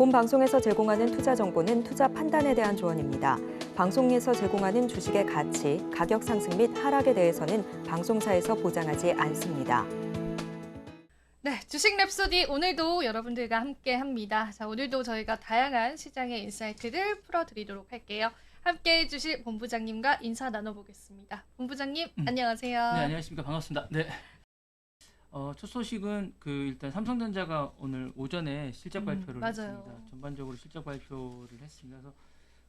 본 방송에서 제공하는 투자 정보는 투자 판단에 대한 조언입니다. 방송에서 제공하는 주식의 가치, 가격 상승 및 하락에 대해서는 방송사에서 보장하지 않습니다. 네, 주식 랩소디 오늘도 여러분들과 함께 합니다. 자, 오늘도 저희가 다양한 시장의 인사이트를 풀어드리도록 할게요. 함께 해주실 본부장님과 인사 나눠보겠습니다. 본부장님, 안녕하세요. 네, 안녕하십니까. 반갑습니다. 네. 첫 소식은 일단 삼성전자가 오늘 오전에 실적 발표를 했습니다. 전반적으로 실적 발표를 했습니다. 그래서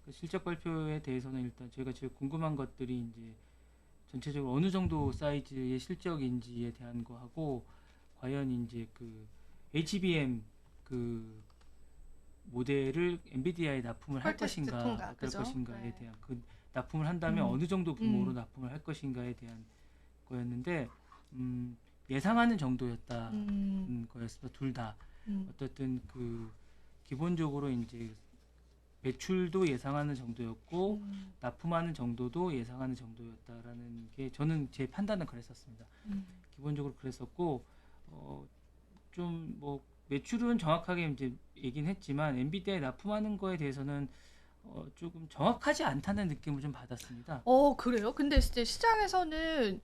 그 실적 발표에 대해서는 일단 저희가 제일 궁금한 것들이 이제 전체적으로 어느 정도 사이즈의 실적인지에 대한 거하고 과연 이제 그 HBM 그 모델을 엔비디아에 납품을 할 것인가 어떨 것인가에 대한 그 납품을 한다면 어느 정도 규모로 납품을 할 것인가에 대한 거였는데 예상하는 정도였다 거였습니다. 둘 다 어쨌든 그 기본적으로 이제 매출도 예상하는 정도였고 납품하는 정도도 예상하는 정도였다라는 게 저는 제 판단은 그랬었습니다. 기본적으로 그랬었고 좀 뭐 매출은 정확하게 이제 얘기는 했지만 엔비디아에 납품하는 거에 대해서는 조금 정확하지 않다는 느낌을 좀 받았습니다. 그래요? 근데 이제 시장에서는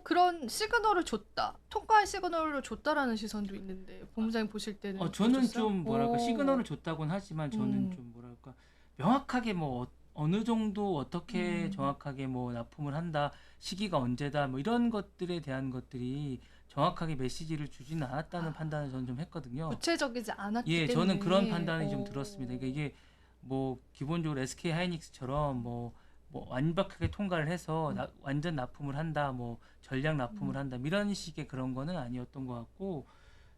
그런 시그널을 줬다, 통과의 시그널을 줬다라는 시선도 있는데 본부장님 보실 때는 저는 어떠셨어요? 좀 뭐랄까 시그널을 줬다고는 하지만 저는 좀 뭐랄까 명확하게 뭐 어느 정도 어떻게 정확하게 뭐 납품을 한다, 시기가 언제다 뭐 이런 것들에 대한 것들이 정확하게 메시지를 주지는 않았다는 판단을 저는 좀 했거든요. 구체적이지 않았기 예, 때문에. 저는 그런 판단이 좀 들었습니다. 그러니까 이게 뭐 기본적으로 SK 하이닉스처럼 뭐 완벽하게 통과를 해서 완전 납품을 한다, 뭐 전량 납품을 한다 이런 식의 그런 거는 아니었던 것 같고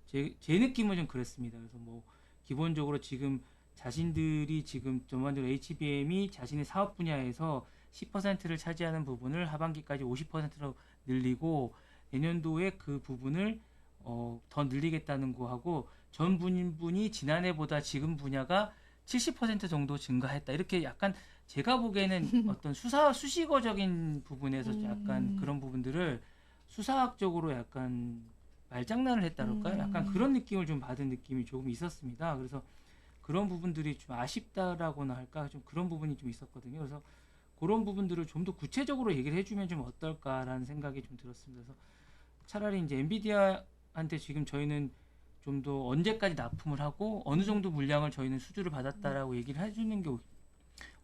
제 느낌은 좀 그랬습니다. 그래서 뭐 기본적으로 지금 자신들이 지금 전반적으로 HBM이 자신의 사업 분야에서 10%를 차지하는 부분을 하반기까지 50%로 늘리고 내년도에 그 부분을 더 늘리겠다는 거하고 전 분이 지난해보다 지금 분야가 70% 정도 증가했다. 이렇게 약간 제가 보기에는 어떤 수식어적인 부분에서 약간 그런 부분들을 수사학적으로 약간 말장난을 했다랄까요? 약간 그런 느낌을 좀 받은 느낌이 조금 있었습니다. 그래서 그런 부분들이 좀 아쉽다라고나 할까? 좀 그런 부분이 좀 있었거든요. 그래서 그런 부분들을 좀 더 구체적으로 얘기를 해주면 좀 어떨까라는 생각이 좀 들었습니다. 그래서 차라리 이제 엔비디아한테 지금 저희는 좀 더 언제까지 납품을 하고 어느 정도 물량을 저희는 수주를 받았다라고 얘기를 해주는 게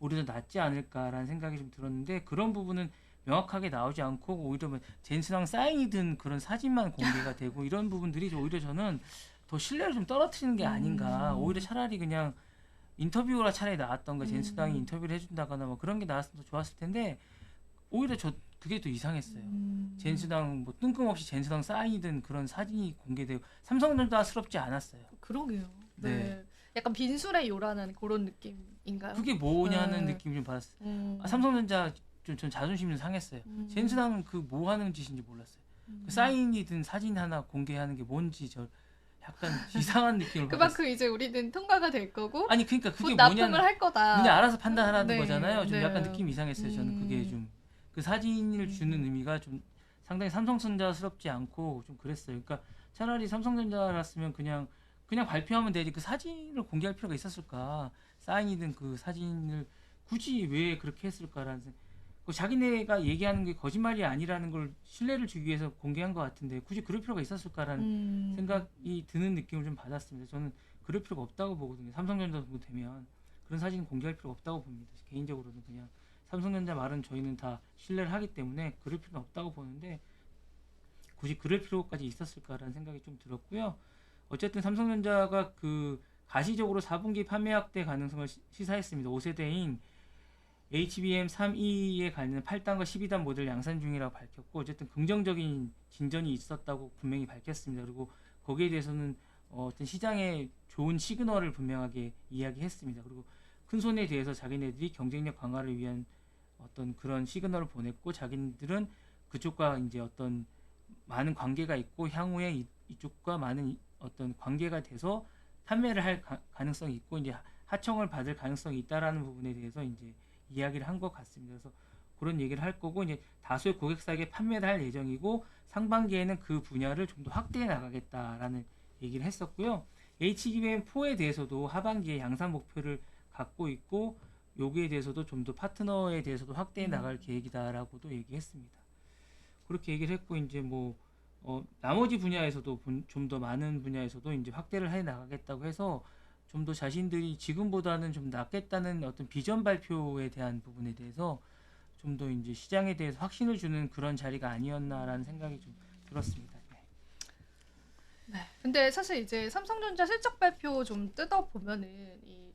오히려 더 낫지 않을까라는 생각이 좀 들었는데 그런 부분은 명확하게 나오지 않고 오히려 뭐 젠슨왕 사인이 든 그런 사진만 공개가 되고 이런 부분들이 오히려 저는 더 신뢰를 좀 떨어뜨리는 게 아닌가. 오히려 차라리 그냥 인터뷰가 차라리 나왔던가 젠슨왕이 인터뷰를 해준다거나 뭐 그런 게 나왔으면 더 좋았을 텐데 오히려 그게 더 이상했어요. 젠슨왕 뭐 뜬금없이 젠슨왕 사인이 든 그런 사진이 공개되고 삼성전자스럽지 않았어요. 그러게요. 네. 약간 빈술에 요란한 그런 느낌인가요? 그게 뭐냐는 느낌을 좀 받았어요. 삼성전자 전 자존심이 상했어요. 젠슨왕 그 뭐 하는 짓인지 몰랐어요. 그 사인이 든 사진 하나 공개하는 게 뭔지 저 약간 이상한 느낌을 받았어요. 그만큼 이제 우리는 통과가 될 거고 아니 그러니까 그게 납품을 할 거다. 그냥 알아서 판단하라는 거잖아요. 좀 약간 느낌이 이상했어요. 저는 그게 좀 그 사진을 주는 의미가 좀 상당히 삼성전자스럽지 않고 좀 그랬어요. 그러니까 차라리 삼성전자였으면 그냥 발표하면 되지 그 사진을 공개할 필요가 있었을까? 사인이든 그 사진을 굳이 왜 그렇게 했을까라는 자기네가 얘기하는 게 거짓말이 아니라는 걸 신뢰를 주기 위해서 공개한 것 같은데 굳이 그럴 필요가 있었을까라는 생각이 드는 느낌을 좀 받았습니다. 저는 그럴 필요가 없다고 보거든요. 삼성전자 정도 되면 그런 사진 공개할 필요가 없다고 봅니다. 개인적으로는 그냥 삼성전자 말은 저희는 다 신뢰를 하기 때문에 그럴 필요는 없다고 보는데 굳이 그럴 필요까지 있었을까라는 생각이 좀 들었고요. 어쨌든 삼성전자가 그 가시적으로 4분기 판매 확대 가능성을 시사했습니다. 5세대인 HBM3E에 관련 8단과 12단 모델 양산 중이라고 밝혔고 어쨌든 긍정적인 진전이 있었다고 분명히 밝혔습니다. 그리고 거기에 대해서는 어떤 시장에 좋은 시그널을 분명하게 이야기했습니다. 그리고 큰 손에 대해서 자기네들이 경쟁력 강화를 위한 어떤 그런 시그널을 보냈고 자기들은 그쪽과 이제 어떤 많은 관계가 있고 향후에 이쪽과 많은 어떤 관계가 돼서 판매를 할 가능성이 있고 이제 하청을 받을 가능성이 있다라는 부분에 대해서 이제 이야기를 한 것 같습니다. 그래서 그런 얘기를 할 거고 이제 다수의 고객사에게 판매를 할 예정이고 상반기에는 그 분야를 좀 더 확대해 나가겠다라는 얘기를 했었고요. HBM4에 대해서도 하반기에 양산 목표를 갖고 있고 여기에 대해서도 좀 더 파트너에 대해서도 확대해 나갈 계획이다라고도 얘기했습니다. 그렇게 얘기를 했고 이제 뭐 나머지 분야에서도 좀 더 많은 분야에서도 이제 확대를 해 나가겠다고 해서 좀 더 자신들이 지금보다는 좀 낫겠다는 어떤 비전 발표에 대한 부분에 대해서 좀 더 이제 시장에 대해서 확신을 주는 그런 자리가 아니었나라는 생각이 좀 들었습니다. 네. 근데 사실 이제 삼성전자 실적 발표 좀 뜯어보면은 이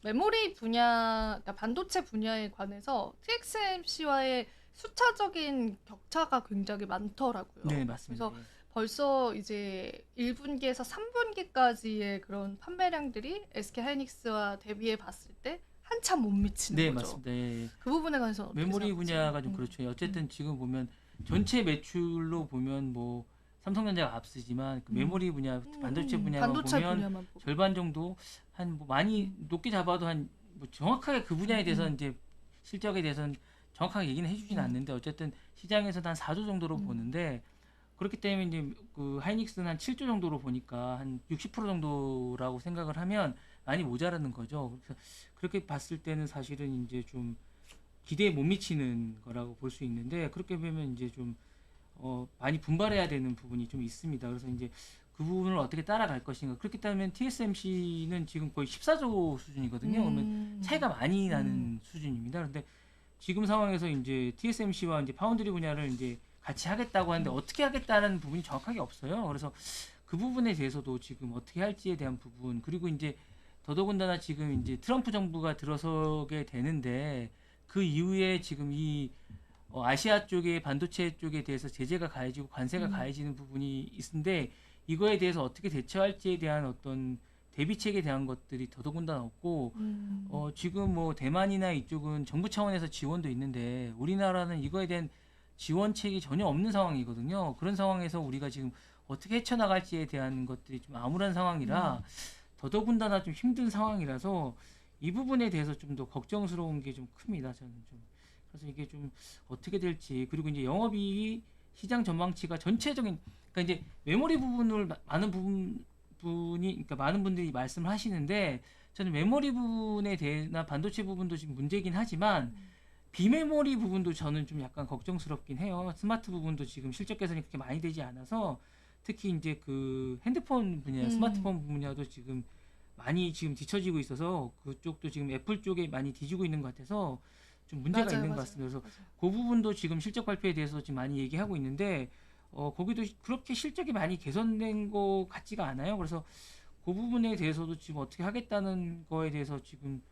메모리 분야, 그러니까 반도체 분야에 관해서 TSMC와의 숫자적인 격차가 굉장히 많더라고요. 네, 맞습니다. 그래서 벌써 이제 1분기에서 3분기까지의 그런 판매량들이 SK 하이닉스와 대비해 봤을 때 한참 못 미치는 네, 거죠. 맞습니다. 예. 그 부분에 관해서 어떻게 메모리 생각하세요? 분야가 좀 그렇죠. 어쨌든 지금 보면 전체 매출로 보면 뭐 삼성전자가 앞서지만 그 메모리 분야, 반도체 분야만 반도체 보면 분야만 보면. 절반 정도 한 뭐 많이 높게 잡아도 한 뭐 정확하게 그 분야에 대해서 이제 실적에 대해서는 정확하게 얘기는 해주진 않는데 어쨌든 시장에서 한 4조 정도로 보는데 그렇기 때문에 이제 그 하이닉스는 한 7조 정도로 보니까 한 60% 정도라고 생각을 하면 많이 모자라는 거죠. 그래서 그렇게 봤을 때는 사실은 이제 좀 기대에 못 미치는 거라고 볼 수 있는데 그렇게 보면 이제 좀 많이 분발해야 되는 부분이 좀 있습니다. 그래서 이제 그 부분을 어떻게 따라갈 것인가. 그렇기 때문에 TSMC는 지금 거의 14조 수준이거든요. 그러면 차이가 많이 나는 수준입니다. 그런데 지금 상황에서 이제 TSMC와 이제 파운드리 분야를 이제 같이 하겠다고 하는데 어떻게 하겠다는 부분이 정확하게 없어요. 그래서 그 부분에 대해서도 지금 어떻게 할지에 대한 부분 그리고 이제 더더군다나 지금 이제 트럼프 정부가 들어서게 되는데 그 이후에 지금 이 아시아 쪽의 반도체 쪽에 대해서 제재가 가해지고 관세가 가해지는 부분이 있는데 이거에 대해서 어떻게 대처할지에 대한 어떤 대비책에 대한 것들이 더더군다나 없고 지금 뭐 대만이나 이쪽은 정부 차원에서 지원도 있는데 우리나라는 이거에 대한 지원책이 전혀 없는 상황이거든요. 그런 상황에서 우리가 지금 어떻게 헤쳐나갈지에 대한 것들이 좀 암울한 상황이라 더더군다나 좀 힘든 상황이라서 이 부분에 대해서 좀 더 걱정스러운 게 좀 큽니다. 저는 좀 그래서 이게 좀 어떻게 될지 그리고 이제 영업이익이 시장 전망치가 전체적인 그러니까 이제 메모리 부분을 많은 그러니까 많은 분들이 말씀을 하시는데 저는 메모리 부분에 대해나 반도체 부분도 지금 문제긴 하지만 비메모리 부분도 저는 좀 약간 걱정스럽긴 해요. 스마트 부분도 지금 실적 개선이 그렇게 많이 되지 않아서 특히 이제 그 핸드폰 분야, 스마트폰 분야도 지금 많이 지금 뒤처지고 있어서 그쪽도 지금 애플 쪽에 많이 뒤지고 있는 것 같아서 좀 문제가 맞아요, 있는 것 맞아요. 같습니다. 그래서 그 부분도 지금 실적 발표에 대해서 지금 많이 얘기하고 있는데 거기도 그렇게 실적이 많이 개선된 것 같지가 않아요. 그래서 그 부분에 대해서도 지금 어떻게 하겠다는 거에 대해서 지금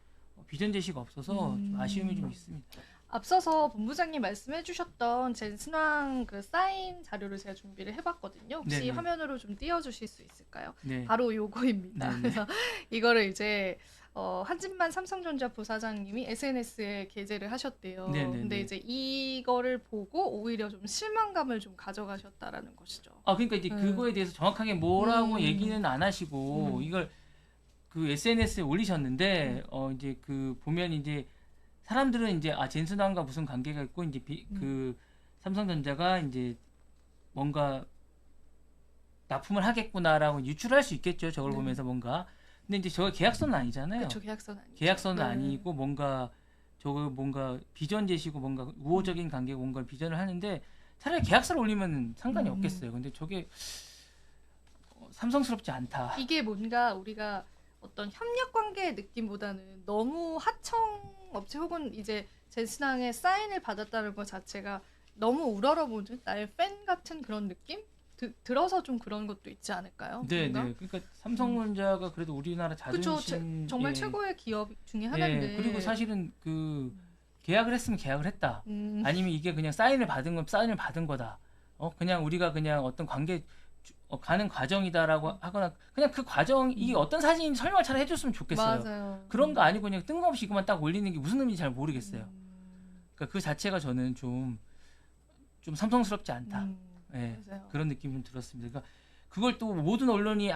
비전 제시가 없어서 좀 아쉬움이 좀 있습니다. 앞서서 본부장님 말씀해주셨던 젠슨왕 그 사인 자료를 제가 준비를 해봤거든요. 혹시 네네. 화면으로 좀 띄워주실 수 있을까요? 네. 바로 요거입니다. 네네. 그래서 이거를 이제 한진만 삼성전자 부사장님이 SNS에 게재를 하셨대요. 네네네. 근데 이제 이거를 보고 오히려 좀 실망감을 좀 가져가셨다라는 것이죠. 그러니까 이제 그거에 대해서 정확하게 뭐라고 얘기는 안 하시고 이걸 그 SNS에 올리셨는데 이제 그 보면 이제 사람들은 이제 젠슨왕과 무슨 관계가 있고 이제 그 삼성전자가 이제 뭔가 납품을 하겠구나라고 유출할 수 있겠죠. 저걸 보면서 뭔가. 근데 이제 저거 계약서는 아니잖아요. 그렇죠, 계약서는 아니죠. 계약서는 아니고 뭔가 저거 뭔가 비전 제시고 뭔가 우호적인 관계고 뭔가 비전을 하는데 차라리 계약서를 올리면 상관이 없겠어요. 근데 저게 삼성스럽지 않다. 이게 뭔가 우리가 어떤 협력 관계의 느낌보다는 너무 하청 업체 혹은 이제 젠슨왕의 사인을 받았다는 것 자체가 너무 우러러보는 나의 팬 같은 그런 느낌? 들어서 좀 그런 것도 있지 않을까요? 네, 뭔가? 네. 그러니까 삼성전자가 그래도 우리나라 그쵸, 자존심 정말 예, 최고의 기업 중에 예, 하나인데. 그리고 사실은 그 계약을 했으면 계약을 했다. 음, 아니면 이게 그냥 사인을 받은 건 사인을 받은 거다. 그냥 우리가 그냥 어떤 관계 가는 과정이다라고 하거나 그냥 그 과정이 어떤 사진인지 설명을 잘 해줬으면 좋겠어요. 맞아요. 그런 거 아니고 그냥 뜬금없이 이것만 딱 올리는 게 무슨 의미인지 잘 모르겠어요. 그러니까 그 자체가 저는 좀 삼성스럽지 않다. 예, 맞아요. 그런 느낌이 좀 들었습니다. 그러니까 그걸 또 모든 언론이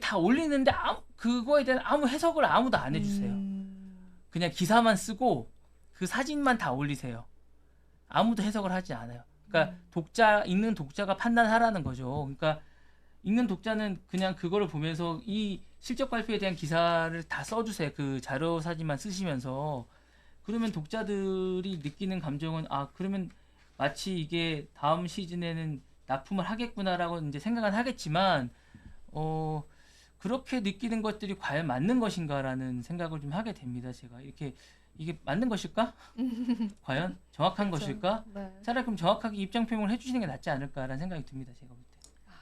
다 올리는데 그거에 대한 아무 해석을 아무도 안 해주세요. 그냥 기사만 쓰고 그 사진만 다 올리세요. 아무도 해석을 하지 않아요. 그러니까 읽는 독자가 판단하라는 거죠. 그러니까 읽는 독자는 그냥 그거를 보면서 이 실적 발표에 대한 기사를 다 써주세요. 그 자료 사진만 쓰시면서. 그러면 독자들이 느끼는 감정은 그러면 마치 이게 다음 시즌에는 납품을 하겠구나라고 이제 생각은 하겠지만 그렇게 느끼는 것들이 과연 맞는 것인가라는 생각을 좀 하게 됩니다. 제가 이렇게 이게 맞는 것일까? 과연 정확한 그쵸. 것일까? 네. 차라리 그럼 정확하게 입장 표명을 해주시는 게 낫지 않을까라는 생각이 듭니다. 제가 볼 때.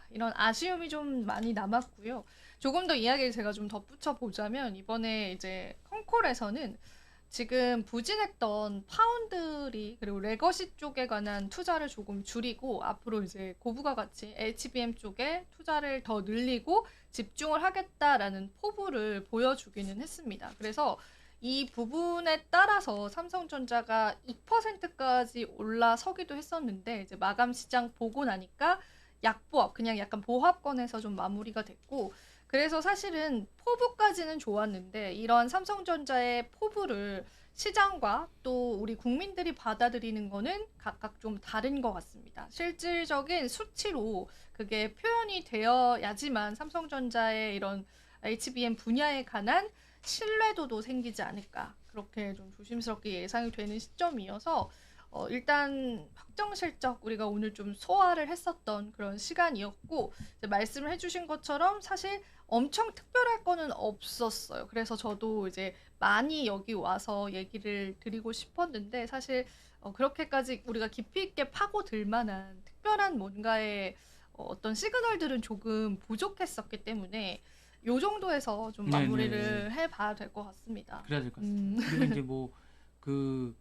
이런 아쉬움이 좀 많이 남았고요. 조금 더 이야기를 제가 좀 덧붙여 보자면 이번에 이제 컨콜에서는 지금 부진했던 파운드리 그리고 레거시 쪽에 관한 투자를 조금 줄이고 앞으로 이제 고부가 가치 HBM 쪽에 투자를 더 늘리고 집중을 하겠다라는 포부를 보여주기는 했습니다. 그래서 이 부분에 따라서 삼성전자가 2%까지 올라서기도 했었는데 이제 마감 시장 보고 나니까 약보합, 그냥 약간 보합권에서 좀 마무리가 됐고, 그래서 사실은 포부까지는 좋았는데, 이런 삼성전자의 포부를 시장과 또 우리 국민들이 받아들이는 거는 각각 좀 다른 것 같습니다. 실질적인 수치로 그게 표현이 되어야지만 삼성전자의 이런 HBM 분야에 관한 신뢰도도 생기지 않을까. 그렇게 좀 조심스럽게 예상이 되는 시점이어서 일단 확정 실적 우리가 오늘 좀 소화를 했었던 그런 시간이었고 이제 말씀을 해주신 것처럼 사실 엄청 특별할 거는 없었어요. 그래서 저도 이제 많이 여기 와서 얘기를 드리고 싶었는데 사실 그렇게까지 우리가 깊이 있게 파고들 만한 특별한 뭔가의 어떤 시그널들은 조금 부족했었기 때문에 요 정도에서 좀 네네. 마무리를 해봐야 될 것 같습니다. 그래야 될 것 같습니다. 그리고 이제 뭐 그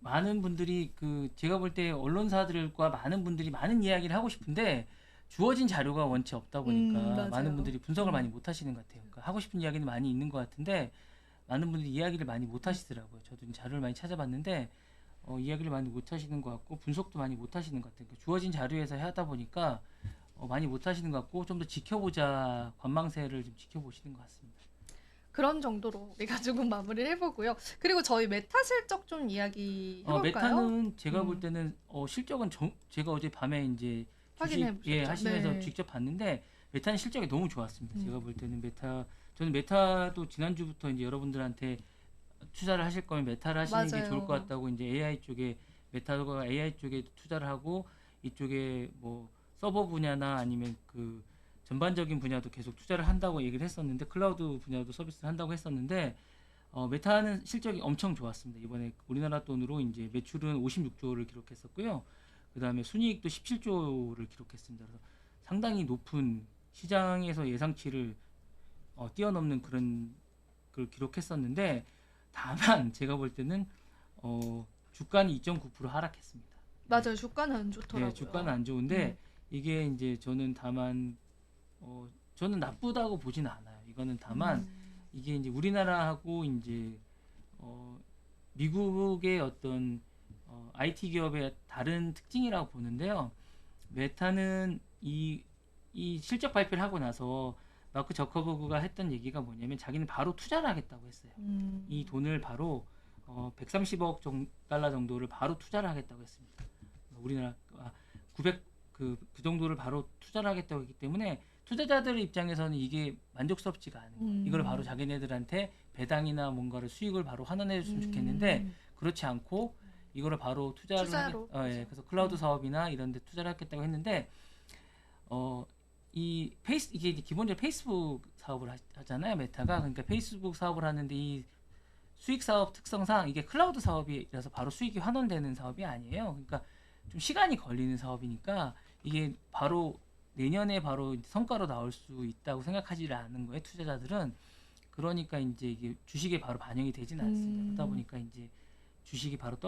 많은 분들이 제가 볼 때 언론사들과 많은 분들이 많은 이야기를 하고 싶은데 주어진 자료가 원체 없다 보니까 맞아요. 많은 분들이 분석을 많이 못 하시는 것 같아요. 그러니까 하고 싶은 이야기는 많이 있는 것 같은데 많은 분들이 이야기를 많이 못 하시더라고요. 저도 자료를 많이 찾아봤는데 이야기를 많이 못 하시는 것 같고 분석도 많이 못 하시는 것 같아요. 그러니까 주어진 자료에서 하다 보니까 많이 못 하시는 것 같고 좀 더 지켜보자 관망세를 좀 지켜보시는 것 같습니다. 그런 정도로 우리가 조금 마무리를 해보고요. 그리고 저희 메타 실적 좀 이야기 해볼까요? 메타는 제가 볼 때는 실적은 제가 어제 밤에 이제 확인해 보셨죠? 하시면서 네. 직접 봤는데 메타는 실적이 너무 좋았습니다. 음. 제가 볼 때는 저는 메타도 지난주부터 이제 여러분들한테 투자를 하실 거면 메타를 하시는 게 맞아요. 좋을 것 같다고 이제 메타가 AI 쪽에 투자를 하고 이쪽에 뭐 서버 분야나 아니면 전반적인 분야도 계속 투자를 한다고 얘기를 했었는데 클라우드 분야도 서비스를 한다고 했었는데 메타는 실적이 엄청 좋았습니다. 이번에 우리나라 돈으로 이제 매출은 56조를 기록했었고요. 그다음에 순이익도 17조를 기록했습니다. 그래서 상당히 높은 시장에서 예상치를 뛰어넘는 그런 걸 기록했었는데 다만 제가 볼 때는 주가는 2.9% 하락했습니다. 맞아요. 주가는 안 좋더라고요. 네, 주가는 안 좋은데 이게 이제 저는 다만 저는 나쁘다고 보지는 않아요. 이거는 다만 이게 이제 우리나라하고 이제 미국의 어떤 IT 기업의 다른 특징이라고 보는데요. 메타는 이 실적 발표를 하고 나서 마크 저커버그가 했던 얘기가 뭐냐면 자기는 바로 투자를 하겠다고 했어요. 이 돈을 바로 130억 달러 정도를 바로 투자를 하겠다고 했습니다. 우리나라 900 그 정도를 바로 투자를 하겠다고 했기 때문에 투자자들 입장에서는 이게 만족스럽지가 않은 거예요. 이걸 바로 자기네들한테 배당이나 뭔가를 수익을 바로 환원해 줬으면 좋겠는데 그렇지 않고 이거를 바로 투자로. 그래서 클라우드 사업이나 이런 데 투자를 하겠다고 했는데 이게 이제 기본적으로 페이스북 사업을 하잖아요. 메타가. 그러니까 페이스북 사업을 하는데 이 수익 사업 특성상 이게 클라우드 사업이라서 바로 수익이 환원되는 사업이 아니에요. 그러니까 좀 시간이 걸리는 사업이니까 이게 바로 내년에 바로 성과로 나올 수 있다고 생각하지 않는 거예요. 투자자들은. 그러니까 이제 이게 주식에 바로 반영이 되지는 않습니다. 그러다 보니까 이제 주식이 바로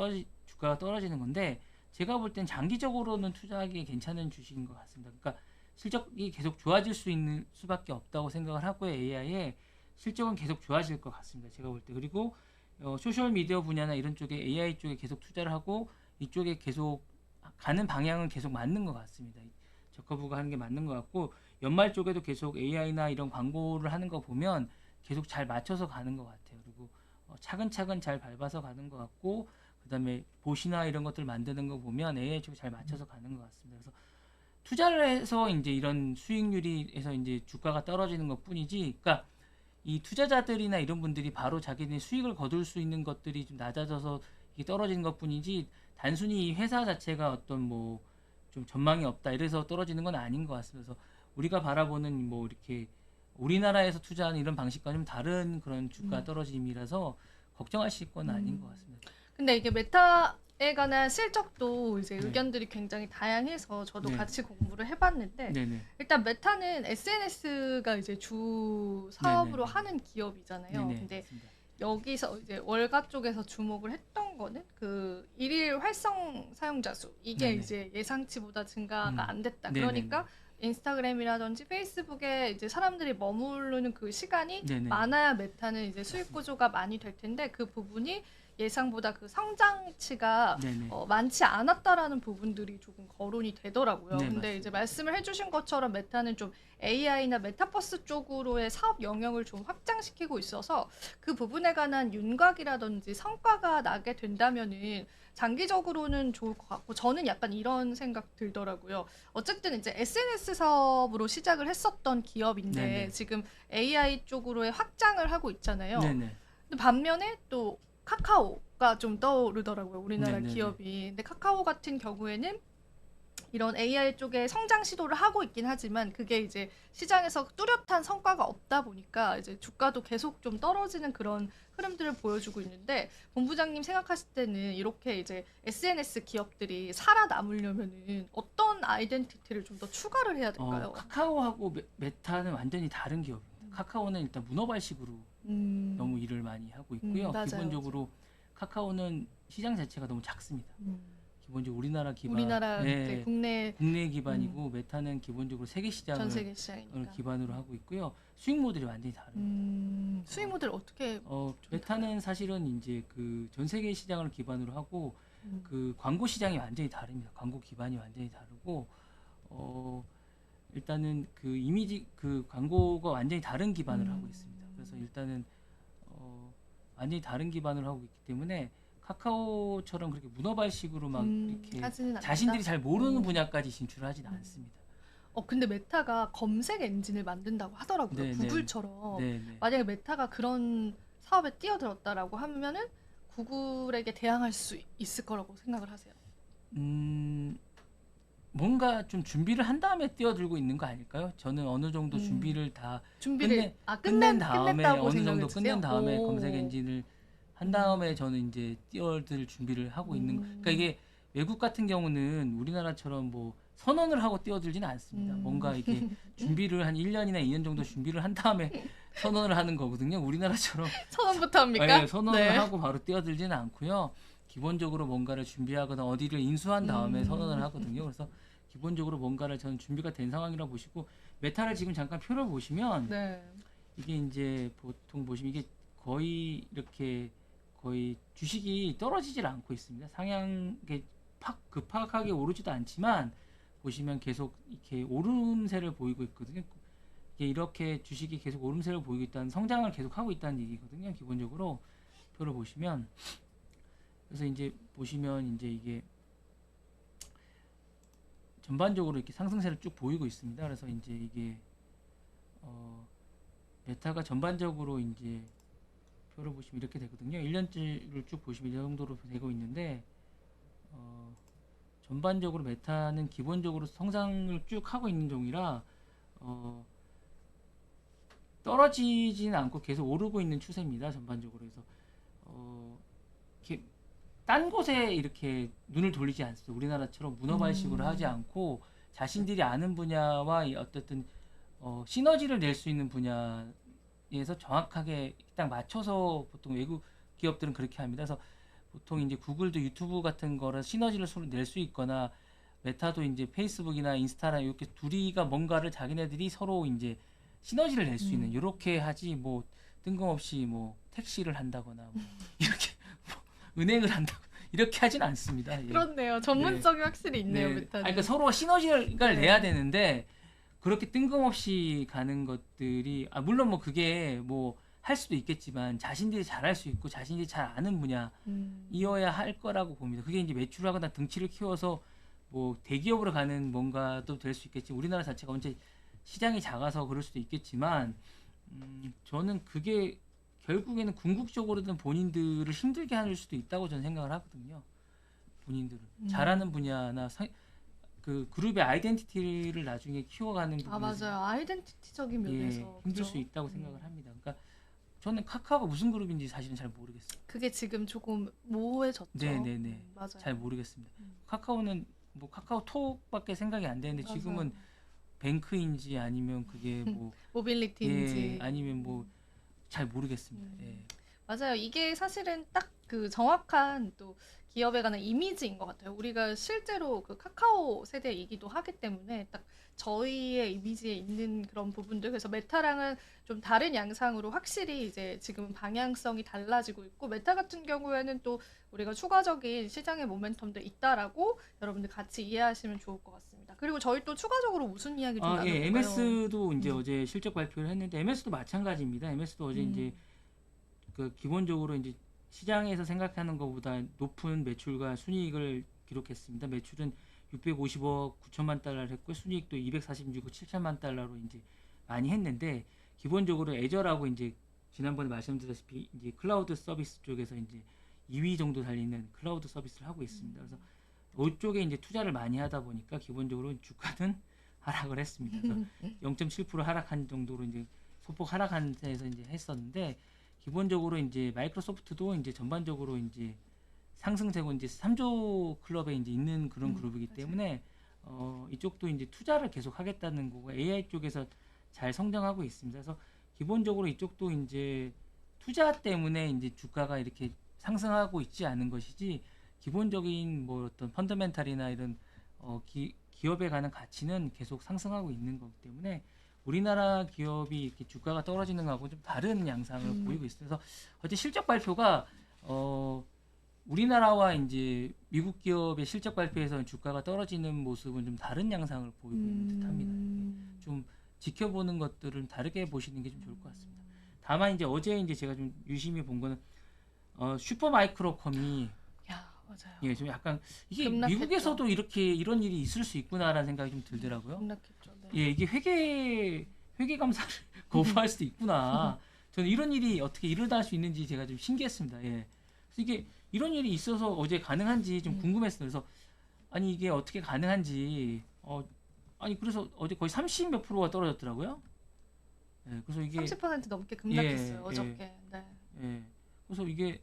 주가가 떨어지는 건데 제가 볼 땐 장기적으로는 투자하기에 괜찮은 주식인 것 같습니다. 그러니까 실적이 계속 좋아질 수 있는 수밖에 없다고 생각을 하고요. AI의 실적은 계속 좋아질 것 같습니다. 제가 볼 때. 그리고 소셜 미디어 분야나 이런 쪽에 AI 쪽에 계속 투자를 하고 이쪽에 계속 가는 방향은 계속 맞는 것 같습니다. 저커브가 하는 게 맞는 것 같고 연말 쪽에도 계속 AI나 이런 광고를 하는 거 보면 계속 잘 맞춰서 가는 것 같아요. 그리고 차근차근 잘 밟아서 가는 것 같고 그다음에 봇이나 이런 것들 만드는 거 보면 AI 쪽에 잘 맞춰서 가는 것 같습니다. 그래서 투자를 해서 이제 이런 수익률이에서 이제 주가가 떨어지는 것뿐이지, 그러니까 이 투자자들이나 이런 분들이 바로 자기네 수익을 거둘 수 있는 것들이 좀 낮아져서 이게 떨어지는 것뿐이지, 단순히 이 회사 자체가 어떤 뭐 좀 전망이 없다 이래서 떨어지는 건 아닌 것 같습니다. 그래서 우리가 바라보는 뭐 이렇게 우리나라에서 투자하는 이런 방식과 좀 다른 그런 주가 떨어짐이라서 걱정하실 건 아닌 것 같습니다. 근데 이게 메타에 관한 실적도 이제 네. 의견들이 굉장히 다양해서 저도 네. 같이 공부를 해봤는데 네네. 일단 메타는 SNS가 이제 주 사업으로 네네. 하는 기업이잖아요. 네네. 근데 맞습니다. 여기서 이제 월가 쪽에서 주목을 했던 거는 그 일일 활성 사용자 수 이게 네네. 이제 예상치보다 증가가 안 됐다. 네네네. 그러니까 인스타그램이라든지 페이스북에 이제 사람들이 머무르는 그 시간이 네네. 많아야 메타는 이제 수익 구조가 많이 될 텐데 그 부분이 예상보다 그 성장치가 네네. 많지 않았다라는 부분들이 조금 거론이 되더라고요. 네, 근데 맞습니다. 이제 말씀을 해주신 것처럼 메타는 좀 AI나 메타버스 쪽으로의 사업 영역을 좀 확장시키고 있어서 그 부분에 관한 윤곽이라든지 성과가 나게 된다면은 장기적으로는 좋을 것 같고 저는 약간 이런 생각 들더라고요. 어쨌든 이제 SNS 사업으로 시작을 했었던 기업인데 네네. 지금 AI 쪽으로의 확장을 하고 있잖아요. 네네. 근데 반면에 또 카카오가 좀 떠오르더라고요. 우리나라 네네네. 기업이. 근데 카카오 같은 경우에는 이런 AI 쪽에 성장 시도를 하고 있긴 하지만 그게 이제 시장에서 뚜렷한 성과가 없다 보니까 이제 주가도 계속 좀 떨어지는 그런 흐름들을 보여주고 있는데 본부장님 생각하실 때는 이렇게 이제 SNS 기업들이 살아남으려면은 어떤 아이덴티티를 좀 더 추가를 해야 될까요? 카카오하고 메타는 완전히 다른 기업입니다. 카카오는 일단 문어발식으로 너무 일을 많이 하고 있고요. 맞아요, 기본적으로 카카오는 시장 자체가 너무 작습니다. 기본적으로 우리나라 기반, 우리나라 네, 이제 국내 국내 기반이고 메타는 기본적으로 세계 시장을 전 세계 시장이니까. 기반으로 하고 있고요. 수익 모델이 완전히 다릅니다. 수익 모델 어떻게 메타는 사실은 이제 그 전 세계 시장을 기반으로 하고 그 광고 시장이 완전히 다릅니다. 광고 기반이 완전히 다르고 일단은 그 이미지 그 광고가 완전히 다른 기반을 하고 있습니다. 그래서 일단은 완전히 다른 기반을 하고 있기 때문에 카카오처럼 그렇게 문어발식으로 막 이렇게 하지는 자신들이 않는다? 잘 모르는 분야까지 진출을 하지는 않습니다. 근데 메타가 검색 엔진을 만든다고 하더라고요. 네, 구글처럼. 네, 네. 만약에 메타가 그런 사업에 뛰어들었다라고 하면은 구글에게 대항할 수 있을 거라고 생각을 하세요. 뭔가 좀 준비를 한 다음에 뛰어들고 있는 거 아닐까요? 저는 어느 정도 준비를 다 끝낸 다음에 끝냈다고 어느 생각을 정도 끝낸 다음에 드세요? 검색 엔진을 한 다음에 저는 이제 뛰어들 준비를 하고 있는. 그러니까 이게 외국 같은 경우는 우리나라처럼 뭐 선언을 하고 뛰어들지는 않습니다. 뭔가 이게 준비를 한 1년이나 2년 정도 준비를 한 다음에 선언을 하는 거거든요. 우리나라처럼 선언부터 합니까? 네, 선언을 하고 바로 뛰어들지는 않고요. 기본적으로 뭔가를 준비하거나 어디를 인수한 다음에 선언을 하거든요. 그래서 기본적으로 뭔가를 저는 준비가 된 상황이라고 보시고, 메타를 지금 잠깐 표를 보시면 네. 이게 이제 보통 보시면 이게 거의 이렇게 거의 주식이 떨어지질 않고 있습니다. 상향에 급하게 오르지도 않지만 보시면 계속 이렇게 오름세를 보이고 있거든요. 이게 이렇게 주식이 계속 오름세를 보이고 있다는, 성장을 계속 하고 있다는 얘기거든요. 기본적으로 표를 보시면. 그래서 이제 보시면 이제 이게 전반적으로 이렇게 상승세를 쭉 보이고 있습니다. 그래서 이제 이게 메타가 전반적으로 이제 표를 보시면 이렇게 되거든요. 1년치를 쭉 보시면 이 정도로 되고 있는데 전반적으로 메타는 기본적으로 성장을 쭉 하고 있는 종이라 떨어지지는 않고 계속 오르고 있는 추세입니다. 전반적으로. 그래서 이렇게 딴 곳에 이렇게 눈을 돌리지 않습니다. 우리나라처럼 문어발식으로 하지 않고 자신들이 아는 분야와 어쨌든 시너지를 낼 수 있는 분야에서 정확하게 딱 맞춰서 보통 외국 기업들은 그렇게 합니다. 그래서 보통 이제 구글도 유튜브 같은 거를 시너지를 낼 수 있거나, 메타도 이제 페이스북이나 인스타나 이렇게 둘이가 뭔가를 자기네들이 서로 이제 시너지를 낼 수 있는, 이렇게 하지 뭐 뜬금없이 뭐 택시를 한다거나 뭐 이렇게 뭐 은행을 한다고 이렇게 하진 않습니다. 예. 그렇네요. 전문성이 확실히 있네요, 메타는. 그러니까 서로 시너지를 내야 되는데 그렇게 뜬금없이 가는 것들이 물론 뭐 그게 뭐 할 수도 있겠지만 자신들이 잘할 수 있고 자신들이 잘 아는 분야이어야 할 거라고 봅니다. 그게 이제 매출하거나 등치를 키워서 뭐 대기업으로 가는 뭔가도 될 수 있겠지. 우리나라 자체가 언제 시장이 작아서 그럴 수도 있겠지만 저는 그게 결국에는 궁극적으로는 본인들을 힘들게 할 수도 있다고 저는 생각을 하거든요. 본인들은 잘하는 분야나 그 그룹의 아이덴티티를 나중에 키워가는 아 부분에서 맞아요. 아이덴티티적인 면에서 힘들 그죠? 수 있다고 생각을 합니다. 그러니까 저는 카카오가 무슨 그룹인지 사실은 잘 모르겠어요. 그게 지금 조금 모호해졌죠. 네네네. 맞아요. 잘 모르겠습니다. 음. 카카오는 뭐 카카오톡밖에 생각이 안 되는데 맞아요. 지금은 뱅크인지 아니면 그게 뭐 모빌리티인지 아니면 뭐 잘 모르겠습니다. 예. 맞아요. 이게 사실은 딱 그 정확한 또 기업에 관한 이미지인 것 같아요. 우리가 실제로 그 카카오 세대이기도 하기 때문에 딱 저희의 이미지에 있는 그런 부분들. 그래서 메타랑은 좀 다른 양상으로 확실히 이제 지금 방향성이 달라지고 있고, 메타 같은 경우에는 또 우리가 추가적인 시장의 모멘텀도 있다라고 여러분들 같이 이해하시면 좋을 것 같습니다. 그리고 저희 또 추가적으로 무슨 이야기 좀 나눠볼까요? MS도 이제 음. 어제 실적 발표를 했는데 MS도 마찬가지입니다. MS도 어제 이제 그 기본적으로 이제 시장에서 생각하는 것보다 높은 매출과 순이익을 기록했습니다. 매출은 650억 9천만 달러를 했고 순이익도 246억 7천만 달러로 이제 많이 했는데 기본적으로 애저라고 이제 지난번에 말씀드렸다시피 이제 클라우드 서비스 쪽에서 이제 2위 정도 달리는 클라우드 서비스를 하고 있습니다. 그래서 이쪽에 이제 투자를 많이 하다 보니까 기본적으로 주가는 하락을 했습니다. 그래서 0.7% 하락한 정도로 이제 소폭 하락한 데서 이제 했었는데 기본적으로 이제 마이크로소프트도 이제 전반적으로 이제 상승세고 이제 3조 클럽에 이제 있는 그런 그룹이기 맞아요. 때문에 이쪽도 이제 투자를 계속 하겠다는 거고 AI 쪽에서 잘 성장하고 있습니다. 그래서 기본적으로 이쪽도 이제 투자 때문에 이제 주가가 이렇게 상승하고 있지 않은 것이지 기본적인 뭐 어떤 펀더멘탈이나 이런 기업에 관한 가치는 계속 상승하고 있는 거기 때문에 우리나라 기업이 이렇게 주가가 떨어지는 거하고 좀 다른 양상을 보이고 있어요. 그래서 어제 실적 발표가 우리나라와 이제 미국 기업의 실적 발표에서 주가가 떨어지는 모습은 좀 다른 양상을 보이고 있는 듯합니다. 좀 지켜보는 것들은 다르게 보시는 게 좀 좋을 것 같습니다. 다만 이제 어제 이제 제가 좀 유심히 본 거는 슈퍼마이크로컴이 야, 맞아요. 예, 좀 약간 이게 급락했죠. 미국에서도 이렇게 이런 일이 있을 수 있구나라는 생각이 좀 들더라고요. 급락했죠. 네. 예, 이게 회계 감사를 거부할 수도 있구나. 저는 이런 일이 어떻게 일어날 수 있는지 제가 좀 신기했습니다. 예. 그래서 이게 이런 일이 있어서 어제 가능한지 좀 궁금했어요. 그래서 아니 이게 어떻게 가능한지 아니 그래서 어제 거의 30 몇 프로가 떨어졌더라고요. 예, 그래서 이게 30% 넘게 급락했어요. 예, 어저께. 네. 예, 그래서 이게